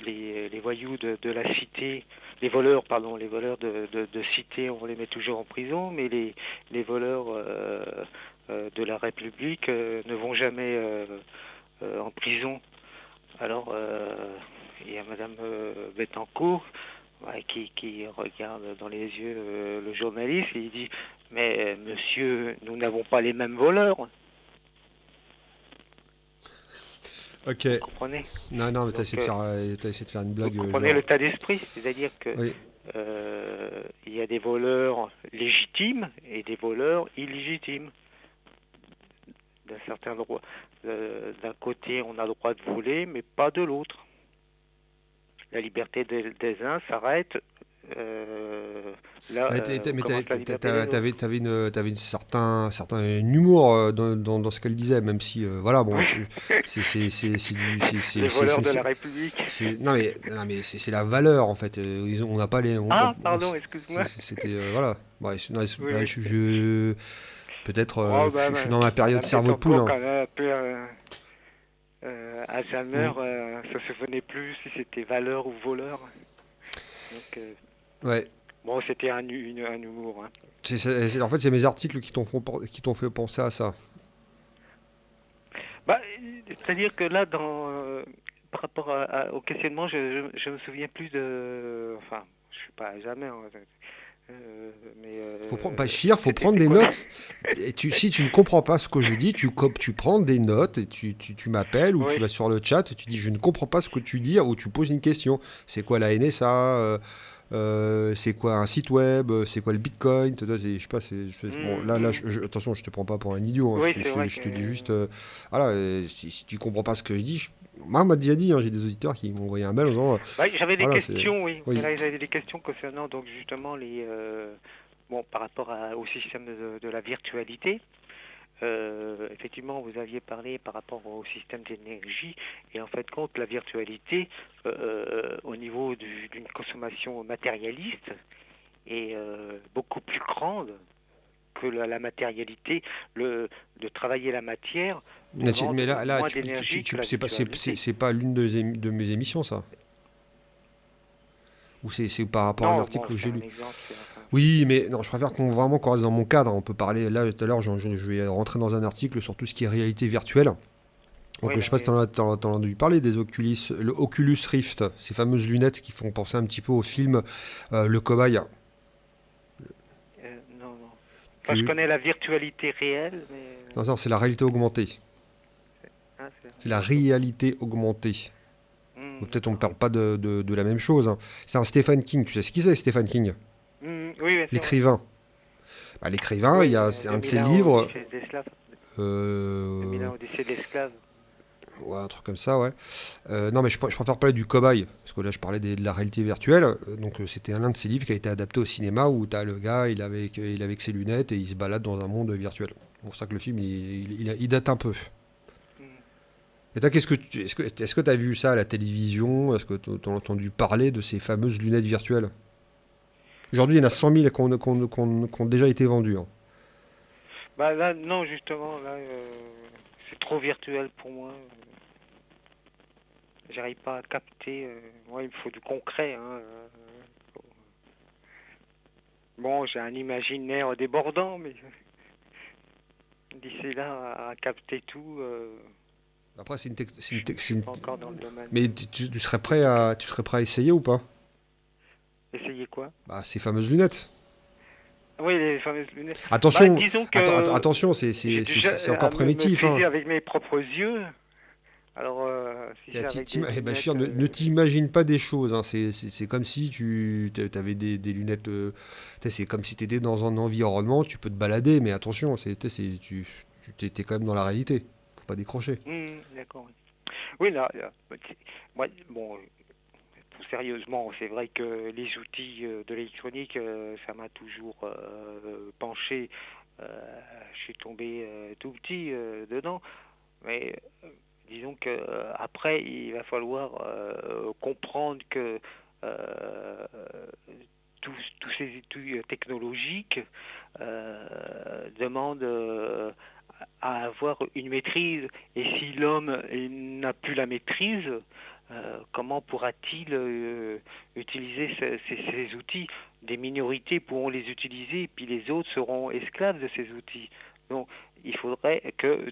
les voyous de la cité, les voleurs de cité, on les met toujours en prison, mais les voleurs de la République ne vont jamais en prison. Alors, il y a Madame Bettencourt qui regarde dans les yeux le journaliste et il dit « Mais monsieur, nous n'avons pas les mêmes voleurs. » Ok. Vous comprenez? Non, mais Donc, t'as essayé de faire une blague. Vous comprenez genre- l'état d'esprit? C'est-à-dire que Oui. il y a des voleurs légitimes et des voleurs illégitimes. D'un certain droit. D'un côté, on a le droit de voler, mais pas de l'autre. La liberté des uns s'arrête là. Ouais, où commence la liberté des autres. t'avais une certain humour dans ce qu'elle disait, même si voilà bon, Les voleurs de la République. non mais c'est la valeur en fait. On n'a pas les. Ah, pardon, excuse-moi. C'était voilà. Ouais, Oui, bah, oui. peut-être Oh, je suis dans ma période Madame cerveau de poule. Bettencourt, Hein. quand même un peu Alzheimer, ça se venait plus si c'était valeur ou voleur. Donc, Ouais. bon, c'était un humour. Hein. En fait, c'est mes articles qui t'ont fait penser à ça. Bah, c'est-à-dire que là, par rapport au questionnement, je me souviens plus de. Enfin, je suis pas Alzheimer. Bachir, faut prendre des notes. Et si tu ne comprends pas ce que je dis, tu prends des notes et tu m'appelles ou Oui. tu vas sur le chat et tu dis je ne comprends pas ce que tu dis ou tu poses une question. C'est quoi la NSA? C'est quoi un site web? C'est quoi le Bitcoin? Je sais pas. Bon, là, attention, je te prends pas pour un idiot. Hein. Oui, Je c'est vrai te que- dis juste, voilà, si tu comprends pas ce que je dis, moi, on m'a déjà dit, hein, j'ai des auditeurs qui m'ont envoyé un mail en disant, Bah, j'avais des Voilà, questions, oui. oui. Voilà, j'avais des questions concernant donc justement par rapport au système de la virtualité. Effectivement, vous aviez parlé par rapport au système d'énergie et en fait compte la virtualité au niveau d'une consommation matérialiste est beaucoup plus grande que la matérialité, de travailler la matière. demande mais là, moins d'énergie que la virtualité. c'est pas l'une de mes émissions, ça. Ou c'est par rapport à un Non, article bon, que j'ai c'est un lu. exemple, enfin, Oui, mais non, je préfère qu'on reste dans mon cadre. On peut parler, là, tout à l'heure, je vais rentrer dans un article sur tout ce qui est réalité virtuelle. Donc, Oui, je sais pas si t'en as entendu parler des le Oculus Rift, ces fameuses lunettes qui font penser un petit peu au film Le Cobaye. non. Enfin, Tu- je connais la virtualité réelle, mais... Non, c'est la réalité augmentée. Ah, C'est la réalité augmentée. Hmm. Donc, peut-être on ne parle pas de la même chose. Hein. C'est un Stephen King. Tu sais ce qu'il c'est, Stephen King? Oui, c'est vrai. L'écrivain. Bah, l'écrivain, Oui, il y a c'est un de ses 2001 livres. Odyssée d'esclaves. euh, 2001 Odyssée d'esclaves. Ouais, un truc comme ça, ouais. Non, mais je préfère parler du cobaye, parce que là, je parlais de la réalité virtuelle. Donc, c'était l'un de ses livres qui a été adapté au cinéma, où tu as le gars, il est avec ses lunettes et il se balade dans un monde virtuel. C'est pour ça que le film, il date un peu. Hmm. Et toi, est-ce que tu as vu ça à la télévision? Est-ce que tu as entendu parler de ces fameuses lunettes virtuelles? Aujourd'hui, il y en a 100 000 qui ont déjà été vendues. Hein. Bah là, non, justement, là, c'est trop virtuel pour moi. J'arrive pas à capter. Moi, il me faut du concret. Hein, Bon, j'ai un imaginaire débordant, mais d'ici là, à capter tout, Après, je suis pas encore dans le domaine. Mais tu serais prêt à essayer ou pas? Essayez quoi? Bah, ces fameuses lunettes. Oui, les fameuses lunettes. Attention, Bah, disons que attention, j'ai déjà c'est encore me primitif. plaisir Hein. avec mes propres yeux Alors, si c'est avec des lunettes, Bachir, ne t'imagine pas des choses. Hein. C'est comme si tu avais des lunettes. C'est comme si tu étais dans un environnement, tu peux te balader, mais attention, tu t'es quand même dans la réalité. Faut pas décrocher. d'accord. Oui, là, moi, bon, tout sérieusement, c'est vrai que les outils de l'électronique, ça m'a toujours penché. Je suis tombé tout petit dedans, mais disons que après, il va falloir comprendre que euh, tous ces outils technologiques demandent à avoir une maîtrise. Et si l'homme n'a plus la maîtrise, comment pourra-t-il utiliser ces outils? Des minorités pourront les utiliser, puis les autres seront esclaves de ces outils. Donc, il faudrait que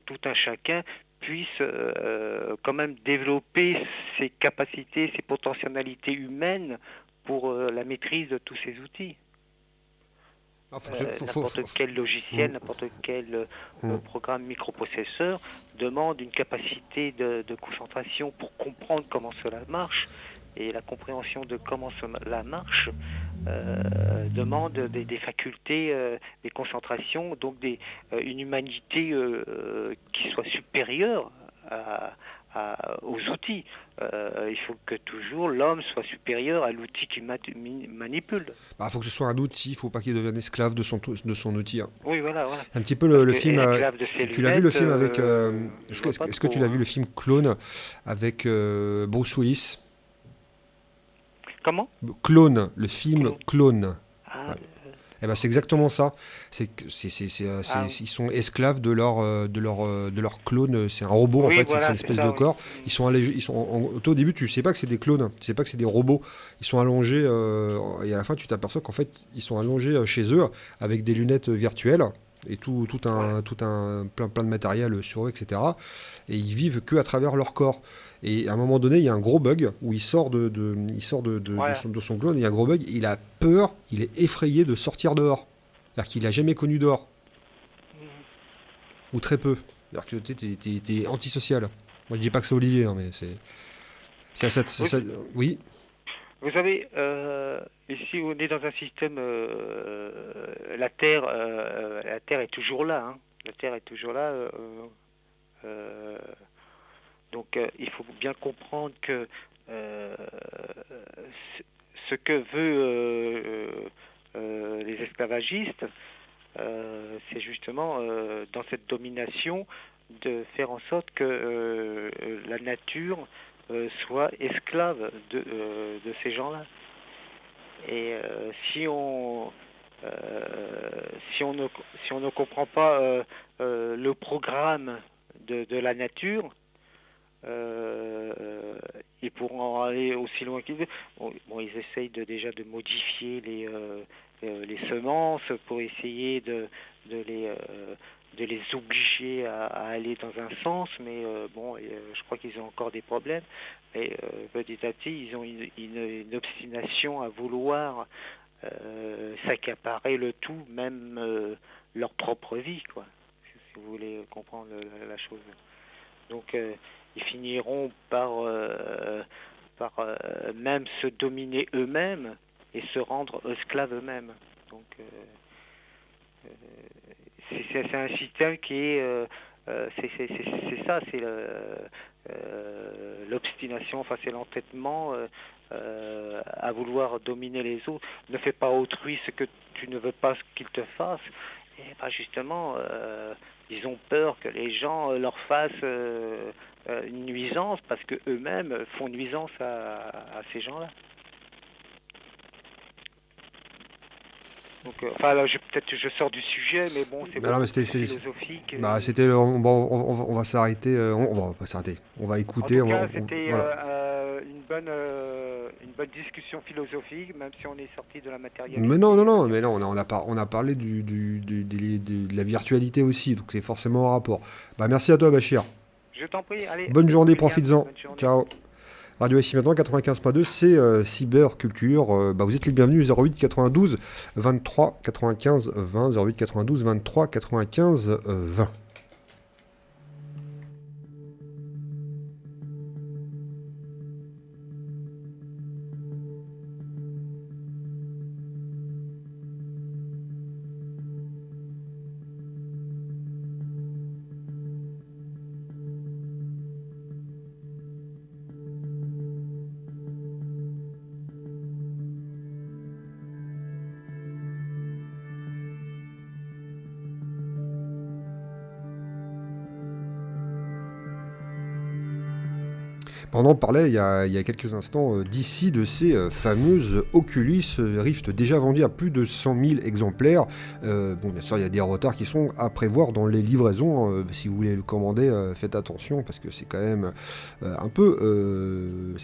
tout un chacun puisse quand même développer ses capacités, ses potentialités humaines pour la maîtrise de tous ces outils. N'importe quel logiciel, n'importe quel programme microprocesseur demande une capacité de concentration pour comprendre comment cela marche. Et la compréhension de comment cela marche demande des facultés, des concentrations, donc une humanité qui soit supérieure aux outils. Il faut que toujours l'homme soit supérieur à l'outil qu'il manipule. Il faut que ce soit un outil, il ne faut pas qu'il devienne esclave de son outil. Hein. Oui, voilà. Un petit peu le film. Tu l'as vu le film avec. Est-ce que tu l'as vu le film Clone avec Bruce Willis? Comment? Clone, le film Clone. Ah, Ouais. Eh ben, c'est exactement ça. Ils sont esclaves de leur clone. C'est un robot en oui, fait. voilà, C'est une espèce ça, de oui. corps. Ils sont allégés. Toi, au début, tu sais pas que c'est des clones. Tu sais pas que c'est des robots. Ils sont allongés et à la fin, tu t'aperçois qu'en fait, ils sont allongés chez eux avec des lunettes virtuelles et tout un plein de matériel sur eux, etc. Et ils vivent que à travers leur corps. Et à un moment donné, il y a un gros bug où il sort de Voilà. son clone. Il y a un gros bug. Il a peur, il est effrayé de sortir dehors. C'est-à-dire qu'il a jamais connu dehors. Ou très peu. C'est-à-dire que t'es antisocial. Moi, je dis pas que c'est Olivier, hein, mais c'est. Oui. Vous savez, ici on est dans un système, la Terre est toujours là, hein. La Terre est toujours là. Donc il faut bien comprendre que ce que veut les esclavagistes, c'est justement dans cette domination de faire en sorte que la nature soit esclave de ces gens-là. Et si on ne comprend pas le programme de la nature, ils pourront aller aussi loin qu'ils veulent. Bon, ils essayent déjà de modifier les semences pour essayer de les obliger à aller dans un sens, mais je crois qu'ils ont encore des problèmes. Et petit à petit, ils ont une obstination à vouloir s'accaparer le tout, même leur propre vie, quoi, si vous voulez comprendre la chose. Donc, ils finiront par même se dominer eux-mêmes et se rendre esclaves eux-mêmes. Donc, c'est un système qui est c'est ça, c'est l'obstination, enfin c'est l'entêtement à vouloir dominer les autres. Ne fais pas autrui ce que tu ne veux pas qu'ils te fassent. Et ben justement, ils ont peur que les gens leur fassent une nuisance parce que eux-mêmes font nuisance à ces gens-là. Donc, là, peut-être je sors du sujet, mais bon, c'est beaucoup plus philosophique. On va s'arrêter. On va pas s'arrêter. On va écouter. En tout cas, c'était une bonne discussion philosophique, même si on est sorti de la matérialité. Mais non, on a parlé de la virtualité aussi, donc c'est forcément un rapport. Merci à toi, Bachir. Je t'en prie, allez. Bonne journée, profites-en. Ciao. Radio ici maintenant 95.2, c'est Cyberculture. Vous êtes les bienvenus 08 92 23 95 20 08 92 23 95 20. On en parlait il y a quelques instants d'ici, de ces fameuses Oculus Rift, déjà vendues à plus de 100 000 exemplaires. Bien sûr, il y a des retards qui sont à prévoir dans les livraisons. Si vous voulez le commander, faites attention, parce que c'est quand même un peu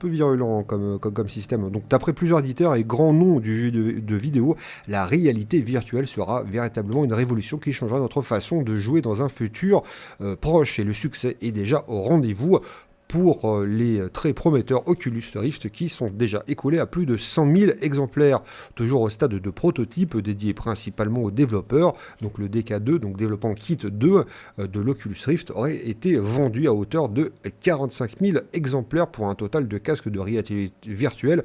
virulent comme système. Donc, d'après plusieurs éditeurs et grands noms du jeu de vidéo, la réalité virtuelle sera véritablement une révolution qui changera notre façon de jouer dans un futur proche. Et le succès est déjà au rendez-vous pour les très prometteurs Oculus Rift qui sont déjà écoulés à plus de 100 000 exemplaires, toujours au stade de prototype dédié principalement aux développeurs. Donc le DK2, donc développant kit 2 de l'Oculus Rift, aurait été vendu à hauteur de 45 000 exemplaires pour un total de casques de réalité virtuelle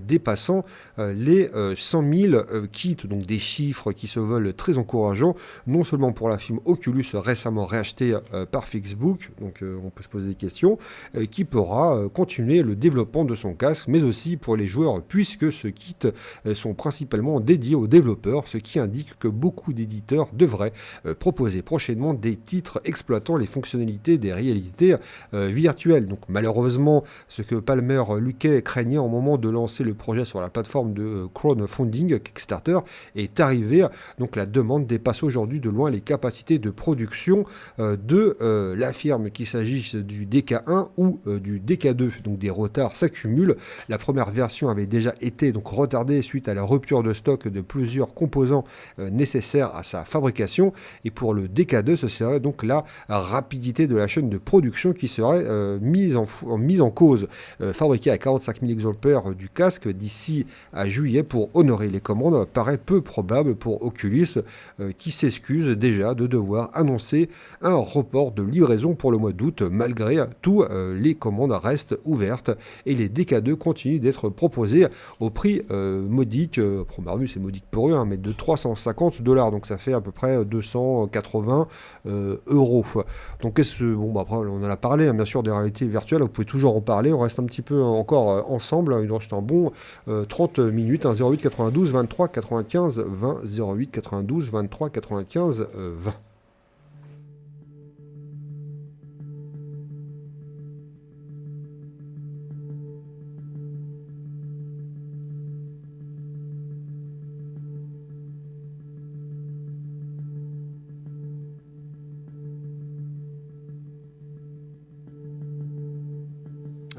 dépassant les 100 000 kits, donc des chiffres qui se veulent très encourageants, non seulement pour la firme Oculus récemment réachetée par Facebook, donc on peut se poser des questions, qui pourra continuer le développement de son casque, mais aussi pour les joueurs, puisque ce kit sont principalement dédiés aux développeurs, ce qui indique que beaucoup d'éditeurs devraient proposer prochainement des titres exploitant les fonctionnalités des réalités virtuelles. Donc malheureusement, ce que Palmer Luckey craignait au moment de lancer le projet sur la plateforme de crowdfunding Kickstarter est arrivé. Donc la demande dépasse aujourd'hui de loin les capacités de production de la firme, qu'il s'agisse du DK1 ou du DK2, donc des retards s'accumulent. La première version avait déjà été donc retardée suite à la rupture de stock de plusieurs composants nécessaires à sa fabrication, et pour le DK2, ce serait donc la rapidité de la chaîne de production qui serait mise en cause. Fabriqué à 45 000 exemplaires du casque d'ici à juillet pour honorer les commandes paraît peu probable pour Oculus, qui s'excuse déjà de devoir annoncer un report de livraison pour le mois d'août. Malgré tout, les commandes restent ouvertes et les DK2 continuent d'être proposés au prix modique, première vue c'est modique pour eux, mais de $350, donc ça fait à peu près 280 euros. Donc après on en a parlé, bien sûr, des réalités virtuelles, vous pouvez toujours en parler, on reste un petit peu encore ensemble, il reste un bon 30 minutes, 08 92 23 95 20, 08 92 23 95 20.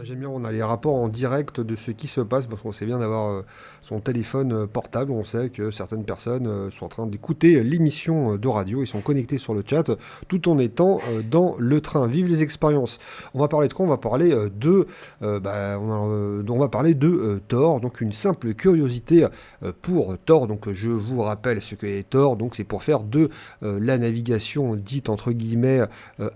J'aime bien, on a les rapports en direct de ce qui se passe, parce qu'on sait bien d'avoir son téléphone portable. On sait que certaines personnes sont en train d'écouter l'émission de radio, ils sont connectés sur le chat tout en étant dans le train. Vive les expériences. On va parler de quoi? On va parler de Tor, donc une simple curiosité pour Tor. Donc je vous rappelle ce qu'est Tor, donc c'est pour faire de la navigation dite entre guillemets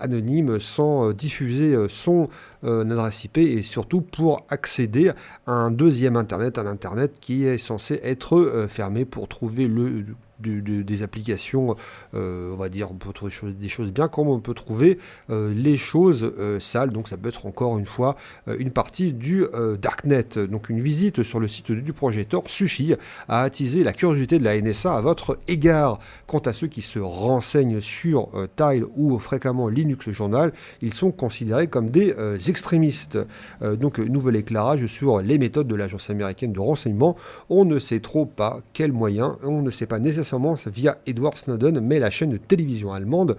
anonyme, sans diffuser son adresse IP, et surtout pour accéder à un deuxième internet, un internet qui est censé être fermé pour trouver des applications, on va dire, on peut trouver des choses bien comme on peut trouver les choses sales. Donc ça peut être encore une fois une partie du Darknet. Donc une visite sur le site du projet Tor suffit à attiser la curiosité de la NSA à votre égard. Quant à ceux qui se renseignent sur Tile ou fréquemment Linux Journal, ils sont considérés comme des extrémistes. Donc nouvel éclairage sur les méthodes de l'agence américaine de renseignement. On ne sait trop pas quels moyens, on ne sait pas nécessairement via Edward Snowden, mais la chaîne de télévision allemande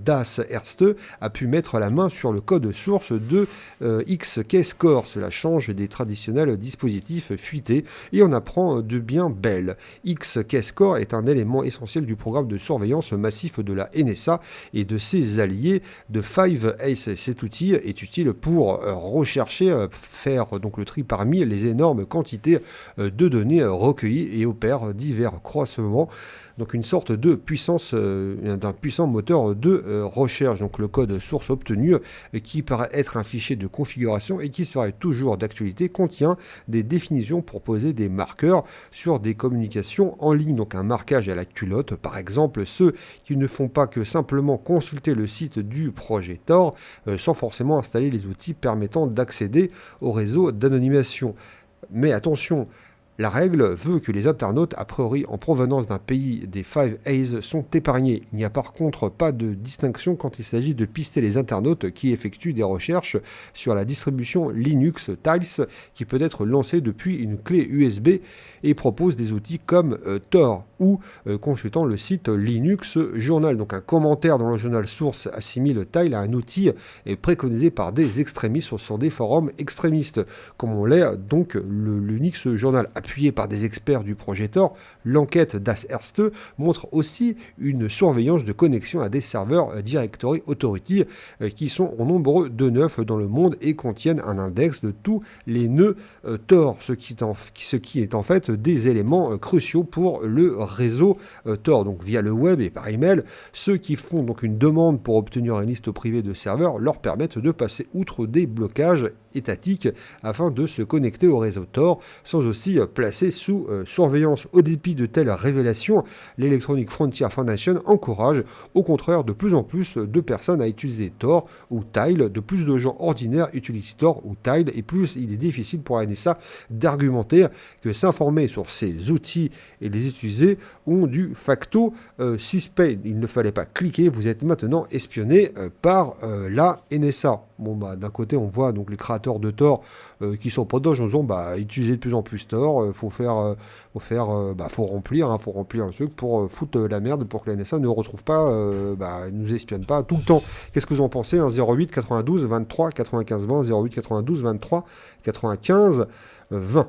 Das Erste a pu mettre la main sur le code source de XKeyscore. Cela change des traditionnels dispositifs fuités et on apprend de bien belle. XKeyscore est un élément essentiel du programme de surveillance massif de la NSA et de ses alliés de Five Eyes. Cet outil est utile pour rechercher, faire donc le tri parmi les énormes quantités de données recueillies et opère divers croisements. Donc une sorte de puissance, d'un puissant moteur de recherche. Donc le code source obtenu, qui paraît être un fichier de configuration et qui serait toujours d'actualité, contient des définitions pour poser des marqueurs sur des communications en ligne. Donc un marquage à la culotte, par exemple, ceux qui ne font pas que simplement consulter le site du projet Tor, sans forcément installer les outils permettant d'accéder au réseau d'anonymisation. Mais attention, La règle veut que les internautes, a priori en provenance d'un pays des Five Eyes, sont épargnés. Il n'y a par contre pas de distinction quand il s'agit de pister les internautes qui effectuent des recherches sur la distribution Linux Tiles qui peut être lancée depuis une clé USB et propose des outils comme Tor ou consultant le site Linux Journal. Donc un commentaire dans le journal source assimile Tile à un outil préconisé par des extrémistes sur des forums extrémistes, comme on l'est donc le Linux Journal. Appuyé par des experts du projet Tor, l'enquête Das Erste montre aussi une surveillance de connexion à des serveurs Directory Authority qui sont au nombre de 9 dans le monde et contiennent un index de tous les nœuds Tor, ce qui est en fait des éléments cruciaux pour le réseau Tor. Donc via le web et par email, ceux qui font donc une demande pour obtenir une liste privée de serveurs leur permettent de passer outre des blocages étatiques afin de se connecter au réseau Tor sans aussi placé sous surveillance. Au dépit de telles révélations, l'Electronic Frontier Foundation encourage au contraire de plus en plus de personnes à utiliser Tor ou Tile. De plus de gens ordinaires utilisent Tor ou Tile et plus il est difficile pour la NSA d'argumenter que s'informer sur ces outils et les utiliser ont du facto suspect. Il ne fallait pas cliquer, vous êtes maintenant espionné par la NSA. Bon, d'un côté, on voit donc les créateurs de Tor qui sont pas d'âge en disant utiliser de plus en plus Tor, faut remplir un truc pour foutre la merde pour que la NSA ne retrouve pas, nous espionne pas tout le temps. Qu'est-ce que vous en pensez, 08 92 23 95 20, 08 92 23 95 20.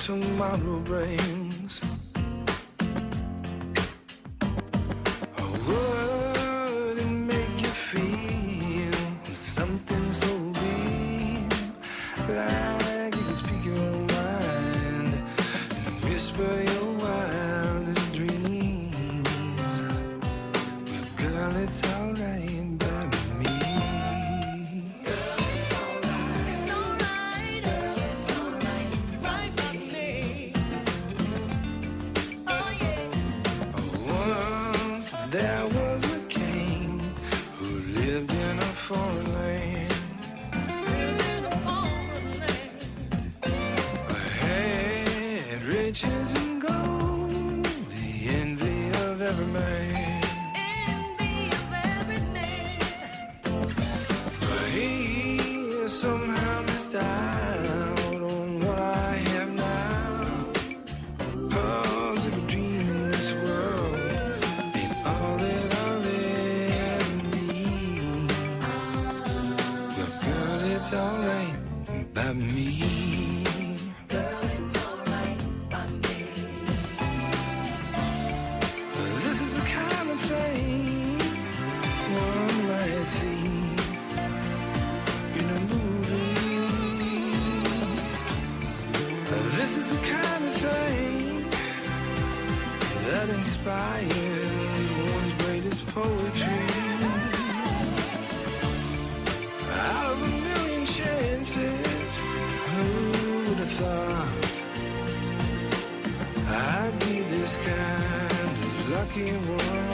Tomorrow brings. Or would it make you feel something so big, like you could speak your own mind and whisper your wildest dreams? Well, girl, it's alright by me. There was a king who lived in a foreign land. Had riches and gold, the envy of every man. But he somehow missed out on what I have now. 'Cause every dream in this world all that I'll ever need. Well, girl, it's alright by me. Girl, it's alright by me. This is the kind of thing one might see in a movie. This is the kind of thing that inspires one's greatest poetry. Out of a million chances, who would have thought I'd be this kind of lucky one?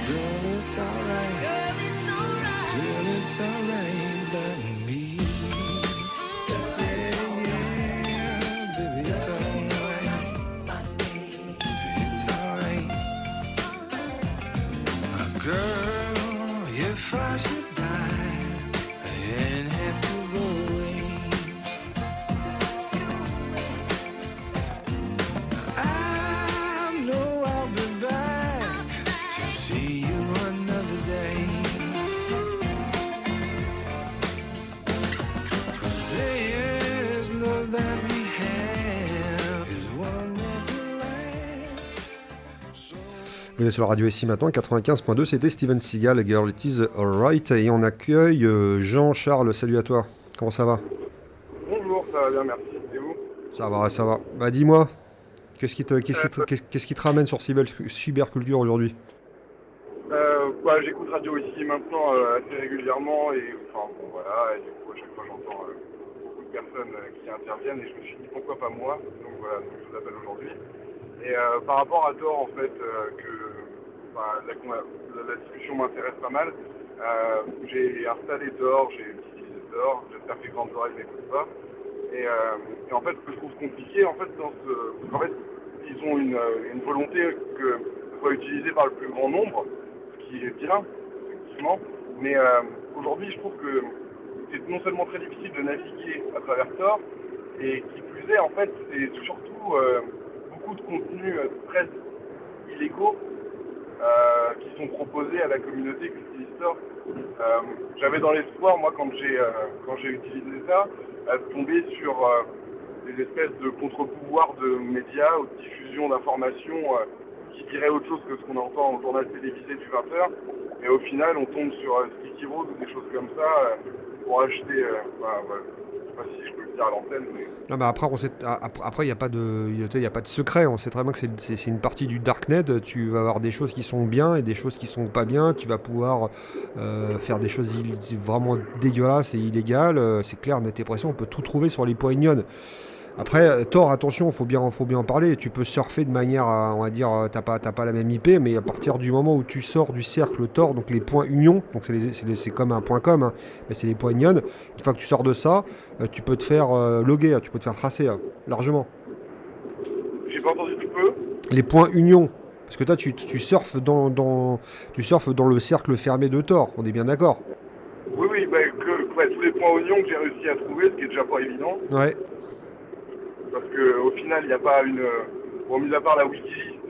Girl, it's alright. Girl, it's alright by me. Yeah, baby, it's alright. Girl, if I should die and have to go away, I know I'll be back to see you another day. 'Cause this love that we have is one that will last. Vous êtes sur la radio ici maintenant, 95.2, c'était Steven Seagal, Girl It Is Alright, et on accueille Jean-Charles, salut à toi, comment ça va? Bonjour, ça va bien, merci. Et vous? Ça va. Bah dis-moi, qu'est-ce qui te ramène sur cyberculture aujourd'hui? J'écoute radio ici maintenant assez régulièrement et enfin bon voilà, et du coup à chaque fois j'entends beaucoup de personnes qui interviennent et je me suis dit pourquoi pas moi, donc voilà, donc je vous appelle aujourd'hui. Et par rapport à Tor en fait, la discussion m'intéresse pas mal. J'ai installé Tor, j'ai utilisé Tor, j'espère que les grandes oreilles n'écoutent pas. Et en fait ce que je trouve compliqué en fait en fait ils ont une volonté que ce soit utilisé par le plus grand nombre, ce qui est bien, effectivement, mais aujourd'hui je trouve que c'est non seulement très difficile de naviguer à travers Tor, et qui plus est en fait c'est surtout beaucoup de contenus très illégaux qui sont proposés à la communauté qui utilise Tor. J'avais dans l'espoir, moi quand j'ai utilisé ça, tomber sur des espèces de contre-pouvoirs de médias ou de diffusion d'informations qui diraient autre chose que ce qu'on entend au journal télévisé du 20h. Et au final, on tombe sur Sticky Road ou des choses comme ça pour acheter... je sais pas si je peux le dire à l'antenne, mais... Non, mais après il n'y a pas de secret, on sait très bien que c'est une partie du darknet, tu vas avoir des choses qui sont bien et des choses qui sont pas bien, tu vas pouvoir faire des choses vraiment dégueulasses et illégales, c'est clair, net et précis, on peut tout trouver sur les points ignons. Après, Tor, attention, faut bien en parler. Tu peux surfer de manière, on va dire, t'as pas la même IP, mais à partir du moment où tu sors du cercle Tor, donc les points union, donc c'est comme un point .com, hein, mais c'est les points union. Une fois que tu sors de ça, tu peux te faire loguer, tu peux te faire tracer largement. J'ai pas entendu, tu peux? Les points union, parce que toi, tu surfes dans le cercle fermé de Tor. On est bien d'accord? Oui, tous les points oignons que j'ai réussi à trouver, ce qui est déjà pas évident. Ouais. Parce qu'au final, il n'y a pas une... Bon, mis à part la Wikilist,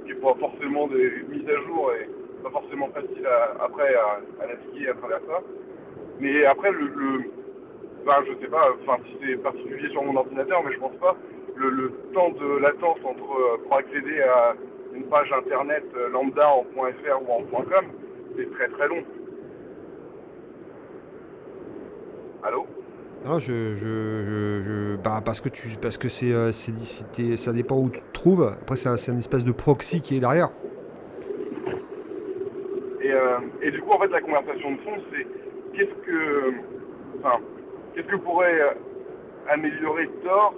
qui n'est pas forcément des mises à jour et pas forcément facile après à naviguer à travers ça. Mais après, je sais pas, si c'est particulier sur mon ordinateur, mais je pense pas, le temps de latence pour accéder à une page internet lambda en .fr ou en .com, c'est très très long. Allô? Non, parce que ça dépend où tu te trouves. Après, c'est une espèce de proxy qui est derrière. Et du coup, en fait, la conversation de fond, c'est qu'est-ce que pourrait améliorer Tor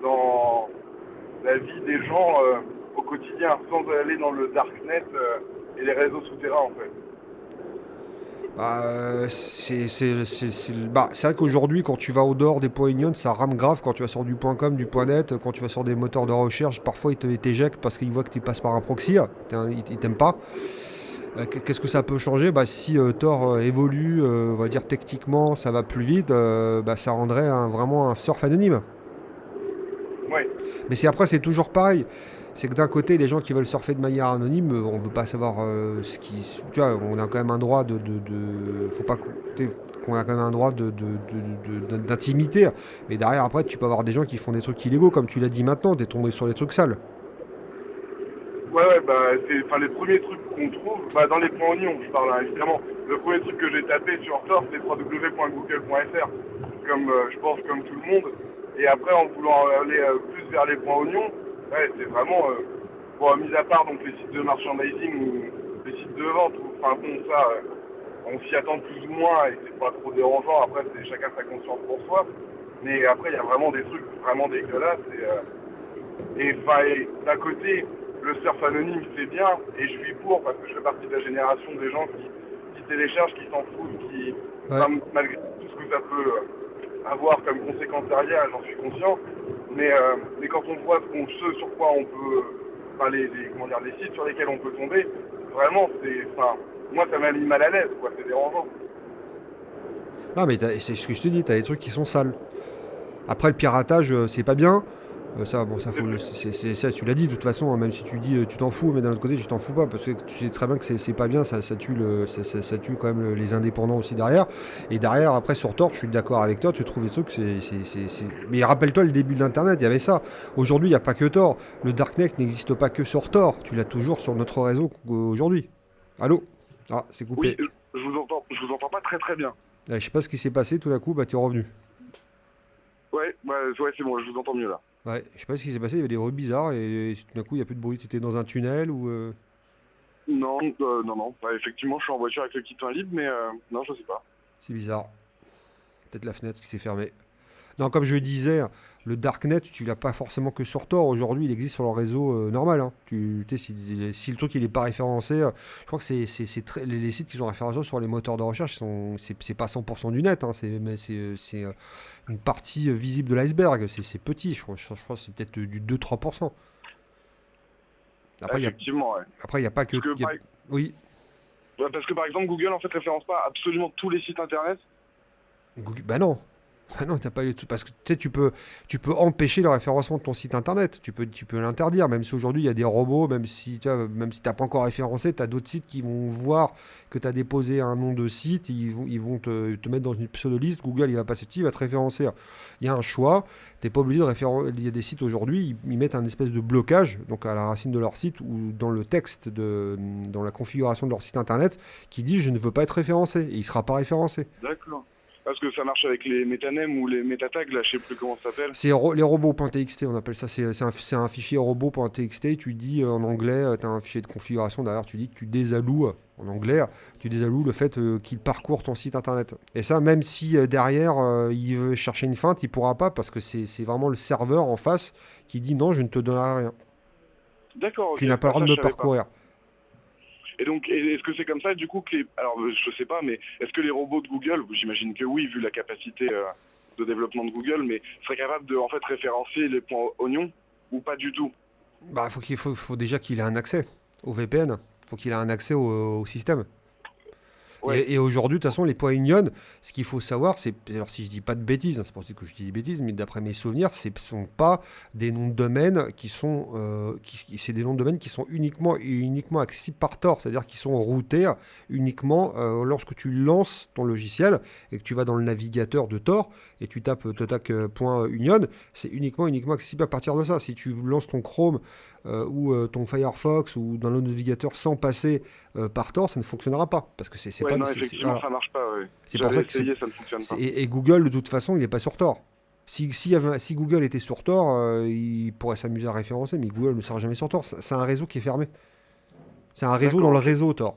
dans la vie des gens au quotidien, sans aller dans le darknet et les réseaux souterrains, en fait. C'est vrai qu'aujourd'hui, quand tu vas au dehors des points union, ça rame grave. Quand tu vas sur du .com, du .net, quand tu vas sur des moteurs de recherche, parfois ils t'éjectent parce qu'ils voient que tu passes par un proxy. Ils t'aiment pas. Qu'est-ce que ça peut changer? Si Tor évolue, on va dire techniquement, ça va plus vite, ça rendrait vraiment un surf anonyme. Ouais. Mais c'est toujours pareil. C'est que d'un côté, les gens qui veulent surfer de manière anonyme, on veut pas savoir ce qui... Tu vois, on a quand même un droit faut pas qu'on a quand même un droit d'intimité. Mais derrière, après, tu peux avoir des gens qui font des trucs illégaux, comme tu l'as dit maintenant, t'es tombé sur des trucs sales. Ouais, c'est les premiers trucs qu'on trouve, dans les points oignons, je parle évidemment. Le premier truc que j'ai tapé sur Tor, c'est www.google.fr, je pense comme tout le monde. Et après, en voulant aller plus vers les points oignons, ouais, c'est vraiment, mis à part donc les sites de merchandising ou les sites de vente, on s'y attend plus ou moins et c'est pas trop dérangeant. Après, c'est chacun sa conscience pour soi. Mais après, il y a vraiment des trucs vraiment dégueulasses. Et d'un côté, le surf anonyme, c'est bien, et je suis pour, parce que je fais partie de la génération des gens qui téléchargent, qui s'en foutent, malgré tout ce que ça peut avoir comme conséquence derrière, j'en suis conscient. Mais quand on voit ce sur quoi on peut, les sites sur lesquels on peut tomber, vraiment, moi ça m'a mis mal à l'aise, quoi, c'est dérangeant. Non, mais c'est ce que je te dis, t'as des trucs qui sont sales. Après, le piratage, c'est pas bien. Ça, bon, ça faut ça, tu l'as dit de toute façon, hein, même si tu dis tu t'en fous, mais d'un autre côté tu t'en fous pas parce que tu sais très bien que c'est pas bien, ça tue ça tue quand même les indépendants aussi derrière. Et derrière, après sur Tor, je suis d'accord avec toi, tu trouves des trucs, mais rappelle-toi le début de l'internet, il y avait ça. Aujourd'hui, il n'y a pas que Tor. Le Darknet n'existe pas que sur Tor, tu l'as toujours sur notre réseau aujourd'hui. Allô? Ah, c'est coupé. Oui, je vous entends pas très très bien. Je sais pas ce qui s'est passé tout d'un coup, bah t'es revenu. Ouais, c'est bon, je vous entends mieux là. Ouais, je sais pas ce qui s'est passé, il y avait des bruits bizarres et tout d'un coup il n'y a plus de bruit. T'étais dans un tunnel ou Non, non. Bah, effectivement, je suis en voiture avec le kit pain libre, mais non, je sais pas. c'est bizarre. Peut-être la fenêtre qui s'est fermée. Non, comme je disais, le Darknet, tu l'as pas forcément que sur Tor. Aujourd'hui, il existe sur le réseau normal. Hein. Tu sais, si le truc il est pas référencé, je crois que les sites qui sont référencés sur les moteurs de recherche, c'est pas 100% du net. Hein. Mais c'est une partie visible de l'iceberg. C'est petit. Je crois que c'est peut-être du 2-3%. Après, Effectivement, ouais. Après, il n'y a pas que. Oui. Ouais, parce que par exemple, Google en fait référence pas absolument tous les sites internet. Bah non. Ah non, t'as pas les trucs parce que tu sais, tu peux empêcher le référencement de ton site internet. Tu peux l'interdire, même si aujourd'hui il y a des robots, même si t'as pas encore référencé, t'as d'autres sites qui vont voir que t'as déposé un nom de site, ils vont te mettre dans une pseudo-liste. Google, il va passer dessus, il va te référencer. Il y a un choix. T'es pas obligé de référencer. Il y a des sites aujourd'hui, ils mettent un espèce de blocage, donc à la racine de leur site ou dans le texte dans la configuration de leur site internet, qui dit je ne veux pas être référencé et il sera pas référencé. D'accord. Parce que ça marche avec les métanems ou les métatags, là, je sais plus comment ça s'appelle. C'est les robots.txt, on appelle ça. C'est un fichier robot.txt. Tu dis en anglais, tu as un fichier de configuration. Derrière, tu dis que tu désalloues, en anglais, tu désalloues le fait qu'il parcourt ton site internet. Et ça, même si derrière, il veut chercher une feinte, il pourra pas parce que c'est vraiment le serveur en face qui dit non, je ne te donnerai rien. D'accord. Tu n'as pas le droit de me parcourir. Et donc, est-ce que c'est comme ça, du coup, que alors, je sais pas, mais est-ce que les robots de Google, j'imagine que oui, vu la capacité de développement de Google, mais seraient capables de, en fait, référencer les points oignons, ou pas du tout? Bah, faut déjà qu'il ait un accès au VPN. Faut qu'il ait un accès au système. Ouais. Et aujourd'hui, de toute façon, les points union, ce qu'il faut savoir, c'est, alors si je dis pas de bêtises, hein, c'est pour ça que je dis des bêtises, mais d'après mes souvenirs, ce ne sont pas des noms de domaine qui sont, c'est des noms de domaine qui sont uniquement accessibles par Tor, c'est-à-dire qui sont routés uniquement lorsque tu lances ton logiciel et que tu vas dans le navigateur de Tor et tu tapes .union, c'est uniquement accessible à partir de ça. Si tu lances ton Chrome ou ton Firefox ou dans le navigateur sans passer par Tor, ça ne fonctionnera pas parce que c'est pas. Non, effectivement, ça marche pas. Ouais. C'est pour ça que essayé, ça ne fonctionne pas. Et Google, de toute façon, il n'est pas sur Tor. Si Google était sur Tor, il pourrait s'amuser à référencer, mais Google ne sera jamais sur Tor. C'est un réseau qui est fermé. C'est un réseau dans le réseau Tor.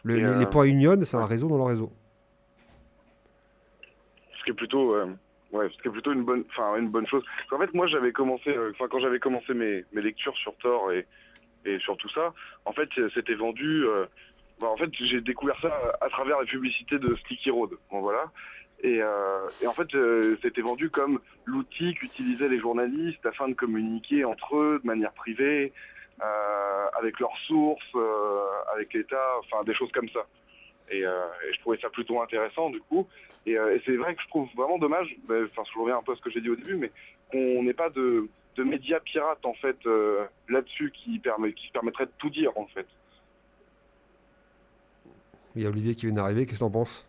Les points union, c'est un réseau dans le réseau. Ce qui est plutôt. Une bonne chose. En fait, moi, j'avais commencé, quand j'avais commencé mes lectures sur Tor et sur tout ça, en fait, c'était vendu. En fait, j'ai découvert ça à travers la publicité de Sticky Road. Bon, voilà. Et en fait, c'était vendu comme l'outil qu'utilisaient les journalistes afin de communiquer entre eux de manière privée, avec leurs sources, avec l'État, enfin des choses comme ça. Et je trouvais ça plutôt intéressant du coup. Et c'est vrai que je trouve vraiment dommage, enfin je reviens un peu à ce que j'ai dit au début, mais qu'on n'ait pas de médias pirates en fait là-dessus qui permettraient de tout dire en fait. Il y a Olivier qui vient d'arriver, qu'est-ce que t'en penses?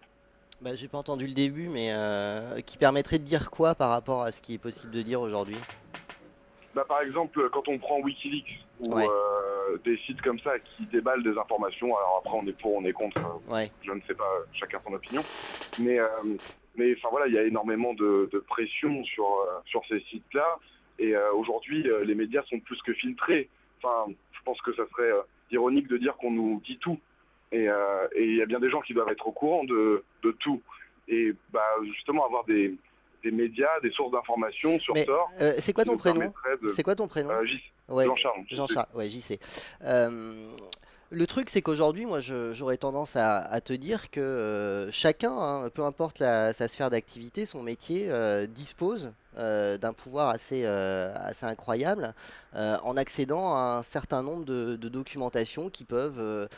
Bah, j'ai pas entendu le début, mais qui permettrait de dire quoi par rapport à ce qui est possible de dire aujourd'hui? Bah, par exemple, quand on prend Wikileaks ou des sites comme ça qui déballent des informations, alors après on est pour, on est contre, je ne sais pas, chacun son opinion, mais enfin voilà, il y a énormément de pression sur ces sites-là, et aujourd'hui les médias sont plus que filtrés. Enfin, je pense que ça serait ironique de dire qu'on nous dit tout, et il y a bien des gens qui doivent être au courant de tout, et bah justement avoir des médias, des sources d'informations sur Tor. C'est quoi ton prénom? C'est quoi ton prénom? Jean-Charles. Jean-Charles, ouais, j'y sais. Le truc, c'est qu'aujourd'hui, moi, j'aurais tendance à te dire que chacun, hein, peu importe sa sphère d'activité, son métier, dispose d'un pouvoir assez incroyable en accédant à un certain nombre de documentations qui peuvent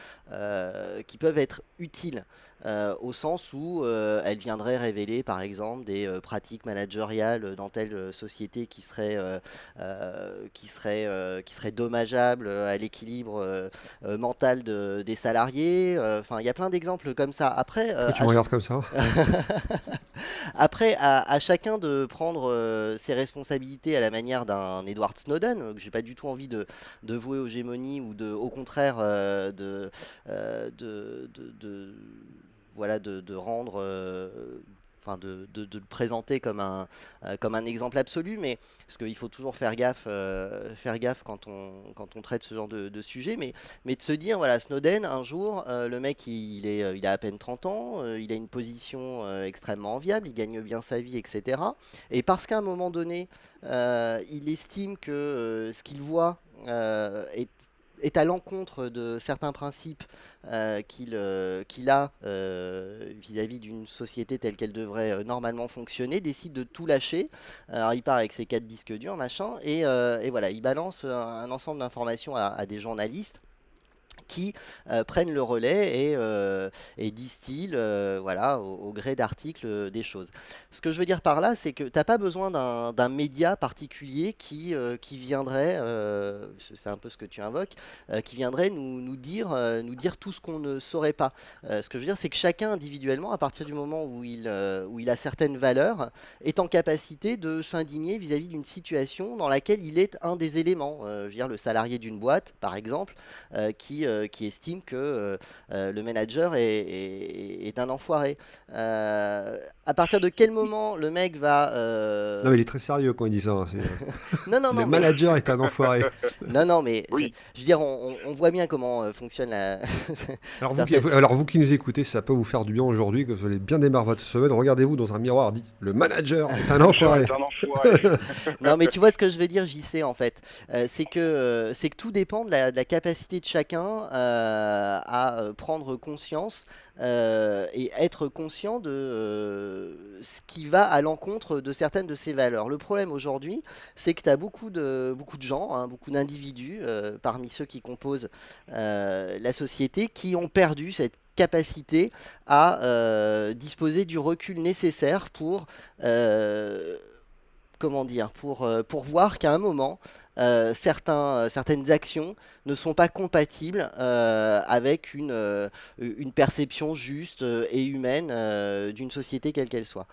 être utiles. Au sens où elle viendrait révéler par exemple des pratiques managériales dans telle société qui serait dommageable à l'équilibre mental des salariés. Enfin, il y a plein d'exemples comme ça. Après, Pourquoi tu me regardes comme ça? après, à chacun de prendre ses responsabilités à la manière d'un Edward Snowden, que j'ai pas du tout envie de vouer aux gémonies ou au contraire voilà, de rendre, enfin de le présenter comme un exemple absolu, mais parce qu'il faut toujours faire gaffe quand on traite ce genre de sujet, mais de se dire, voilà, Snowden, un jour, le mec, il a à peine 30 ans, il a une position extrêmement enviable, il gagne bien sa vie, etc. Et parce qu'à un moment donné, il estime que ce qu'il voit est à l'encontre de certains principes qu'il a vis-à-vis d'une société telle qu'elle devrait normalement fonctionner, décide de tout lâcher. Alors il part avec ses 4 disques durs, machin, et voilà, il balance un ensemble d'informations à des journalistes qui prennent le relais et distillent voilà, au gré d'articles des choses. Ce que je veux dire par là, c'est que tu n'as pas besoin d'un média particulier qui viendrait, c'est un peu ce que tu invoques, qui viendrait nous dire tout ce qu'on ne saurait pas. Ce que je veux dire, c'est que chacun individuellement, à partir du moment où il a certaines valeurs, est en capacité de s'indigner vis-à-vis d'une situation dans laquelle il est un des éléments. Je veux dire, le salarié d'une boîte, par exemple, qui estime que le manager est un enfoiré. À partir de quel moment le mec va... Non, mais il est très sérieux quand il dit ça, hein, Non, non, le non, manager est un enfoiré. non, non, mais Oui. je veux dire, on voit bien comment fonctionne la... Alors vous qui nous écoutez, ça peut vous faire du bien aujourd'hui, que vous allez bien démarrer votre semaine, regardez-vous dans un miroir, dites le manager est un enfoiré. C'est un enfoiré. Non, mais tu vois ce que je veux dire, JC, en fait. C'est que tout dépend de la capacité de chacun à prendre conscience et être conscient de ce qui va à l'encontre de certaines de ses valeurs. Le problème aujourd'hui, c'est que tu as beaucoup de gens, hein, beaucoup d'individus parmi ceux qui composent la société qui ont perdu cette capacité à disposer du recul nécessaire pour comment dire, pour voir qu'à un moment, certaines actions ne sont pas compatibles avec une perception juste et humaine d'une société quelle qu'elle soit.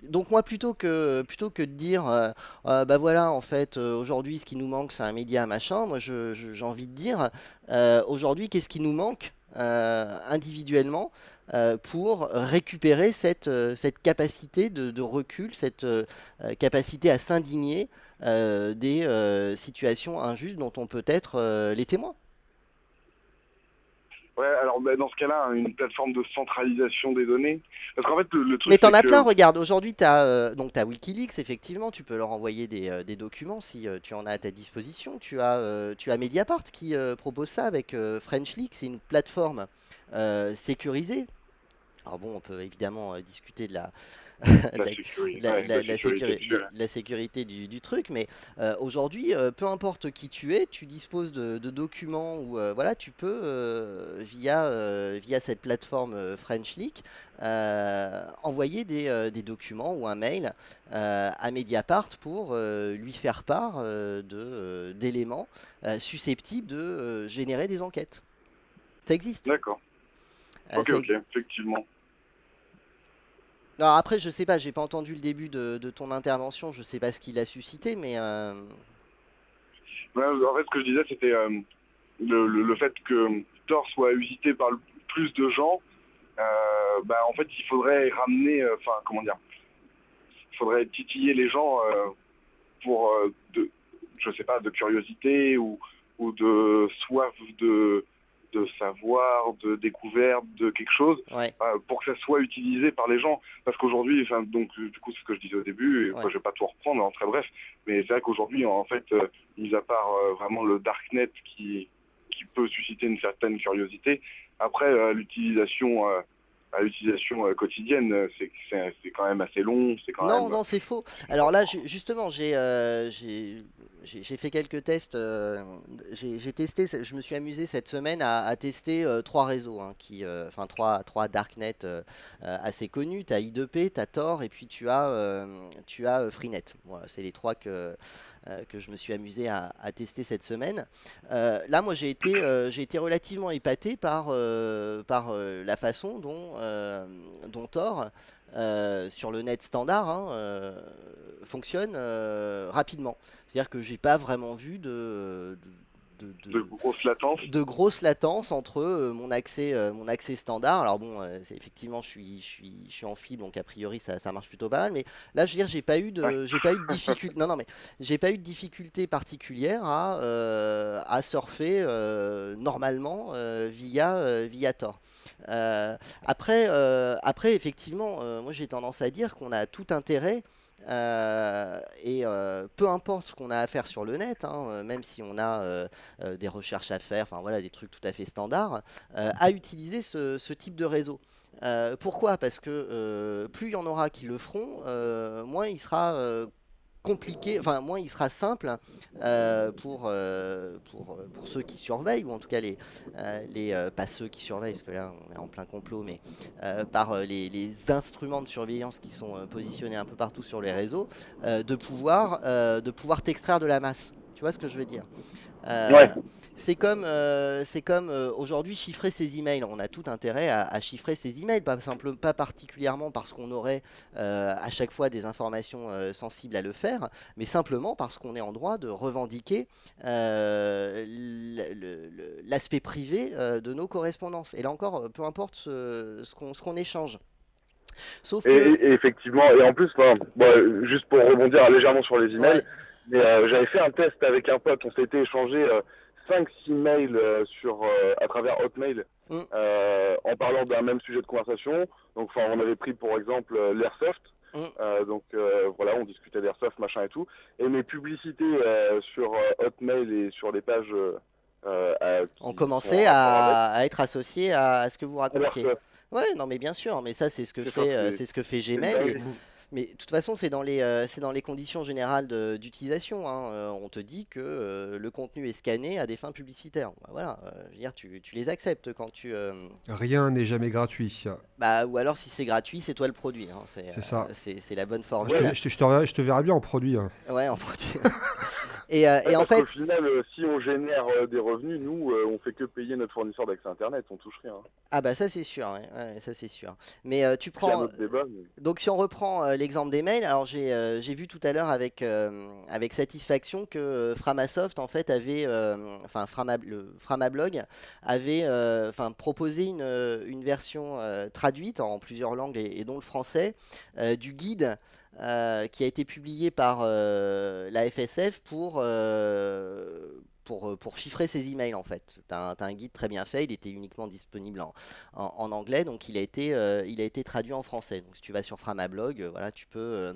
Donc moi, plutôt que de dire, bah voilà, en fait, aujourd'hui, ce qui nous manque, c'est un média, machin, moi, j'ai envie de dire, aujourd'hui, qu'est-ce qui nous manque individuellement pour récupérer cette capacité de recul, cette capacité à s'indigner des situations injustes dont on peut être les témoins. Ouais, alors dans ce cas-là, une plateforme de centralisation des données. Parce qu'en fait, le truc. Mais t'en c'est as que... plein, regarde, aujourd'hui t'as Wikileaks, effectivement, tu peux leur envoyer des documents si tu en as à ta disposition. Tu as Mediapart qui propose ça avec French Leaks, c'est une plateforme sécurisée. Alors bon, on peut évidemment discuter de la, la sécurité du truc, mais aujourd'hui, peu importe qui tu es, tu disposes de documents où voilà, tu peux, via cette plateforme French Leak, envoyer des documents ou un mail à Mediapart pour lui faire part d'éléments susceptibles de générer des enquêtes. Ça existe. D'accord. Ok, effectivement. Alors après, je sais pas, j'ai pas entendu le début de ton intervention, je sais pas ce qu'il a suscité, mais... Ouais, en fait, ce que je disais, c'était le fait que Tor soit usité par plus de gens. En fait, il faudrait ramener, comment dire, il faudrait titiller les gens pour, je sais pas, de curiosité ou de soif de savoir, de découverte, de quelque chose, ouais. Pour que ça soit utilisé par les gens. Parce qu'aujourd'hui, donc du coup, c'est ce que je disais au début, et Ouais. je vais pas tout reprendre en très bref, mais c'est vrai qu'aujourd'hui, en fait, mis à part vraiment le darknet qui peut susciter une certaine curiosité, après l'utilisation à l'utilisation quotidienne. C'est quand même assez long, c'est quand Non, même... non, c'est faux. Alors là, justement, j'ai fait quelques tests. J'ai testé, je me suis amusé cette semaine à tester trois réseaux, hein, enfin trois darknet assez connus. Tu as I2P, tu as Tor et puis tu as Freenet. Voilà, c'est les trois que je me suis amusé à tester cette semaine. Là, moi, j'ai été relativement épaté par la façon dont Tor, sur le net standard, hein, fonctionne rapidement. C'est-à-dire que j'ai pas vraiment vu De grosses latences. de grosse latence entre mon accès standard. Alors bon, effectivement, je suis en fibre, donc a priori ça marche plutôt pas mal. Mais là, je veux dire, j'ai pas eu de difficulté. Non, non, mais j'ai pas eu de difficulté particulière à surfer normalement via Tor. Après, effectivement, moi j'ai tendance à dire qu'on a tout intérêt. Peu importe ce qu'on a à faire sur le net, hein, même si on a des recherches à faire, enfin voilà, des trucs tout à fait standards, à utiliser ce type de réseau. Pourquoi? Parce que plus il y en aura qui le feront, moins il sera compliqué, enfin moins il sera simple pour ceux qui surveillent, ou en tout cas pas ceux qui surveillent, parce que là on est en plein complot, mais par les instruments de surveillance qui sont positionnés un peu partout sur les réseaux, de pouvoir t'extraire de la masse. Tu vois ce que je veux dire? Ouais. C'est comme aujourd'hui chiffrer ses emails. On a tout intérêt à chiffrer ses emails, pas particulièrement parce qu'on aurait à chaque fois des informations sensibles à le faire, mais simplement parce qu'on est en droit de revendiquer l'aspect privé de nos correspondances. Et là encore, peu importe ce qu'on échange. Sauf que... Et effectivement, et en plus, juste pour rebondir légèrement sur les emails, Ouais. mais j'avais fait un test avec un pote, on s'était échangé 5-6 mails à travers Hotmail Mm. en parlant d'un même sujet de conversation. Donc on avait pris pour exemple l'Airsoft. Voilà, on discutait d'Airsoft, machin et tout. Et mes publicités sur Hotmail et sur les pages On qui commençait sont en rapport avec à être associé à ce que vous racontiez. Airsoft. Ouais, non, mais bien sûr, mais ça, c'est ce que C'est fait, ça, c'est ce que fait c'est une Gmail. dinguerie. Mais de toute façon, c'est dans les conditions générales d'utilisation, hein. On te dit que le contenu est scanné à des fins publicitaires. Bah, voilà, je veux dire, tu les acceptes quand Rien n'est jamais gratuit. bah, ou alors, si c'est gratuit, c'est toi le produit, hein. C'est ça. C'est la bonne Je formule. je te verrai bien en produit, hein. Ouais, en produit. Et en Parce fait, qu'au final, si on génère des revenus, nous, on fait que payer notre fournisseur d'accès Internet, on touche rien. ah bah ça c'est sûr, ouais, ouais, ça c'est sûr. Mais tu C'est un prends, autre débat. Mais... donc si on reprend l'exemple des mails, alors j'ai vu tout à l'heure avec satisfaction que Framasoft en fait avait, enfin le Framablog avait proposé une version traduite en plusieurs langues et dont le français du guide qui a été publié par la FSF pour chiffrer ses emails en fait. T'as un guide très bien fait, il était uniquement disponible en anglais, donc il a été traduit en français. Donc si tu vas sur Framablog, voilà, tu peux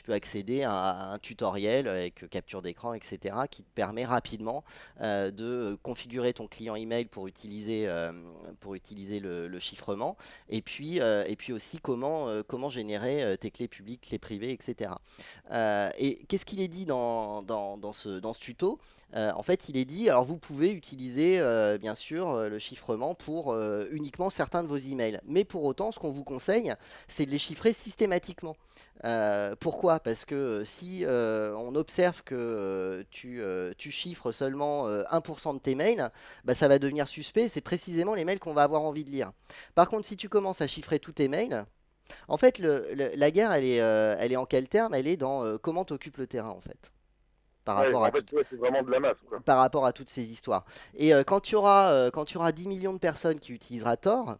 accéder à un tutoriel avec capture d'écran, etc., qui te permet rapidement de configurer ton client email pour utiliser le chiffrement, et puis aussi comment générer tes clés publiques, clés privées, etc. Et qu'est-ce qu'il est dit dans ce tuto? En fait, il est dit, alors vous pouvez utiliser bien sûr le chiffrement pour uniquement certains de vos emails. Mais pour autant, ce qu'on vous conseille, c'est de les chiffrer systématiquement. Pourquoi? Parce que si on observe que tu chiffres seulement 1% de tes mails, bah, ça va devenir suspect. C'est précisément les mails qu'on va avoir envie de lire. Par contre, si tu commences à chiffrer tous tes mails, en fait, la guerre, elle est en quel terme? Elle est dans comment tu occupes le terrain, en fait. Par Ouais, rapport en à fait, toutes ouais, c'est vraiment de la masse, quoi. par rapport à toutes ces histoires. Et quand tu auras 10 millions de personnes qui utilisera Tor,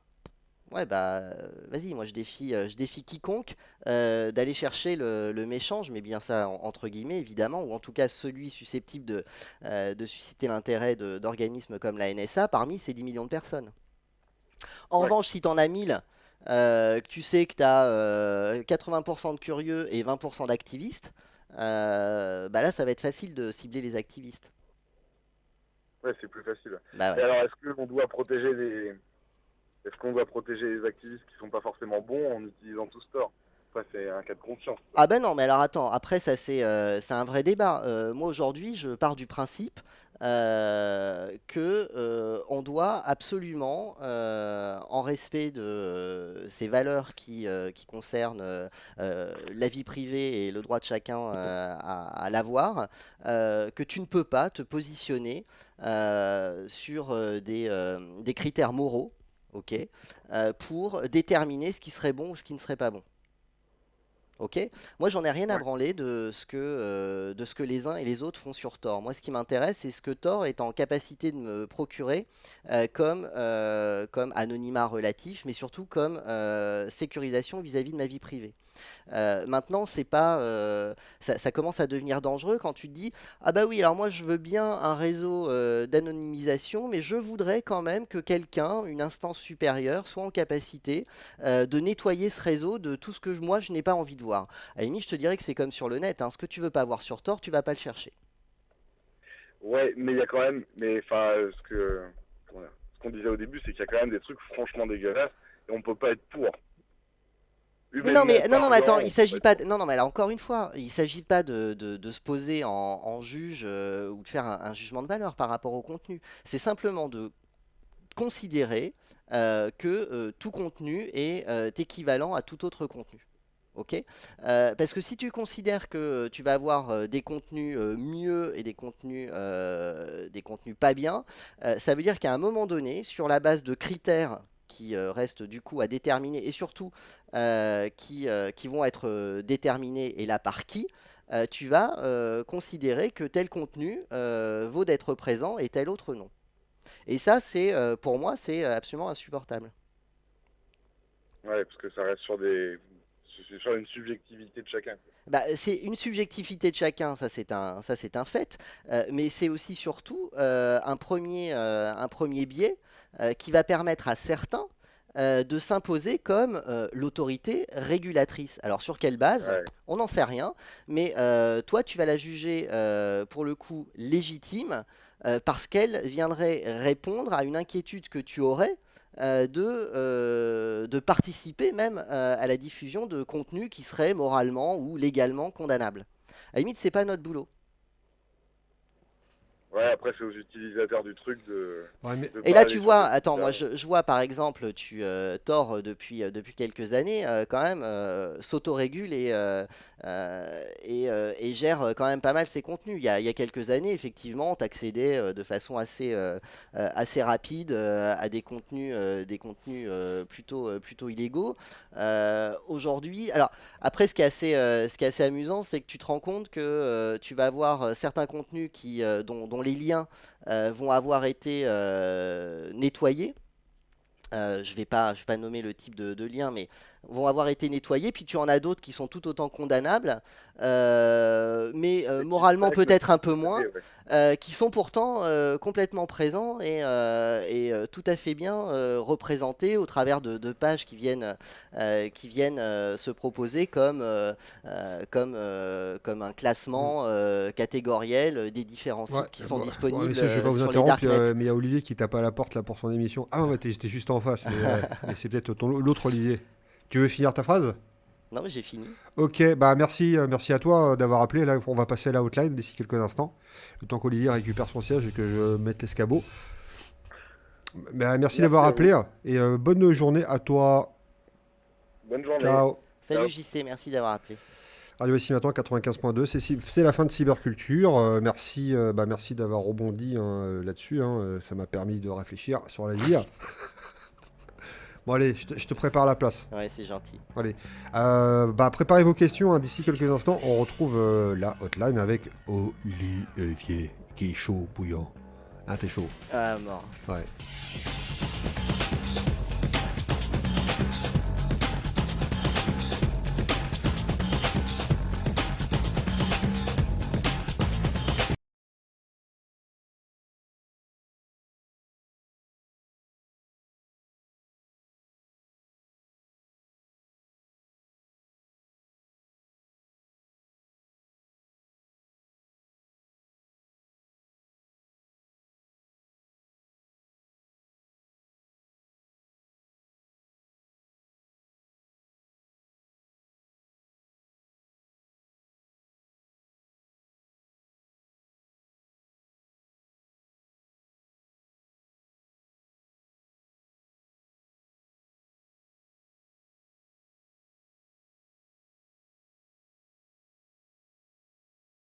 ouais bah vas-y, moi je défie quiconque d'aller chercher le méchant, je mets bien ça entre guillemets évidemment, ou en tout cas celui susceptible de susciter l'intérêt d'organismes comme la NSA parmi ces 10 millions de personnes. En Ouais. revanche, si tu en as 1000, que tu sais que tu as 80% de curieux et 20% d'activistes, bah là ça va être facile de cibler les activistes. Ouais, c'est plus facile. Bah Et ouais. alors, est-ce qu'on doit protéger est-ce qu'on doit protéger les activistes qui sont pas forcément bons en utilisant tout ce tort? Après, c'est un cas de conscience. Ah ben non, mais alors attends, après ça c'est un vrai débat. Moi aujourd'hui, je pars du principe que on doit absolument, en respect de ces valeurs qui concernent la vie privée et le droit de chacun à l'avoir, que tu ne peux pas te positionner sur des critères moraux, ok, pour déterminer ce qui serait bon ou ce qui ne serait pas bon. Ok, moi j'en ai rien à branler de ce que les uns et les autres font sur Tor. Moi ce qui m'intéresse c'est ce que Tor est en capacité de me procurer comme anonymat relatif, mais surtout comme sécurisation vis-à-vis de ma vie privée. Maintenant, c'est pas, ça commence à devenir dangereux quand tu te dis ah bah oui, alors moi je veux bien un réseau d'anonymisation, mais je voudrais quand même que quelqu'un, une instance supérieure, soit en capacité de nettoyer ce réseau de tout ce que moi je n'ai pas envie de voir. À la limite, je te dirais que c'est comme sur le net, hein, ce que tu veux pas voir sur Tor, tu vas pas le chercher. Ouais, mais il y a quand même, ce qu'on disait au début, c'est qu'il y a quand même des trucs franchement dégueulasses et on peut pas être pour. Mais non, mais attends, il s'agit pas. Non, mais là encore une fois, il s'agit pas de se poser en juge ou de faire un jugement de valeur par rapport au contenu. C'est simplement de considérer que tout contenu est équivalent à tout autre contenu. Ok, parce que si tu considères que tu vas avoir des contenus mieux et des contenus pas bien, ça veut dire qu'à un moment donné, sur la base de critères qui restent du coup à déterminer et surtout qui vont être déterminés et là par qui, tu vas considérer que tel contenu vaut d'être présent et tel autre non. Et ça, c'est pour moi, c'est absolument insupportable. Ouais, parce que ça reste sur une subjectivité de chacun. Bah, c'est une subjectivité de chacun, ça c'est un fait, mais c'est aussi surtout un premier biais qui va permettre à certains de s'imposer comme l'autorité régulatrice. Alors sur quelle base? Ouais. On n'en sait rien, mais toi tu vas la juger pour le coup légitime parce qu'elle viendrait répondre à une inquiétude que tu aurais de participer même à la diffusion de contenus qui seraient moralement ou légalement condamnables. À la limite, c'est pas notre boulot. Ouais, après c'est aux utilisateurs du truc de... Ouais, mais... Et là tu vois, attends, moi je vois par exemple, Tor depuis quelques années quand même s'autorégule et gère quand même pas mal ses contenus. Il y a quelques années, effectivement, t'accédais de façon assez rapide à des contenus plutôt illégaux. Aujourd'hui, alors après ce qui est assez amusant, c'est que tu te rends compte que tu vas avoir certains contenus dont les liens vont avoir été nettoyés. Je vais pas nommer le type de lien, mais vont avoir été nettoyés. Puis tu en as d'autres qui sont tout autant condamnables, mais moralement peut-être un peu moins, qui sont pourtant complètement présents et tout à fait bien représentés au travers de pages qui viennent se proposer comme un classement catégoriel des différents sites qui sont disponibles je vais pas vous sur les interrompre, darknets. mais il y a Olivier qui tape à la porte là pour son émission. Ah ouais, t'es juste en face, mais c'est peut-être l'autre Olivier. Tu veux finir ta phrase? Non, mais j'ai fini. Ok, bah merci à toi d'avoir appelé. Là, on va passer à la hotline d'ici quelques instants, le temps qu'Olivier récupère son siège et que je mette l'escabeau. Bah, merci d'avoir appelé et bonne journée à toi. Bonne journée. Ciao. Salut JC, merci d'avoir appelé. Radio ici maintenant 95.2, c'est la fin de Cyberculture. Merci d'avoir rebondi là-dessus. Ça m'a permis de réfléchir sur la vie. Bon allez, je te prépare la place. Ouais, c'est gentil. Allez, préparez vos questions. D'ici quelques instants, on retrouve la hotline avec Olivier qui est chaud, bouillant. T'es chaud. Ah, mort. Ouais.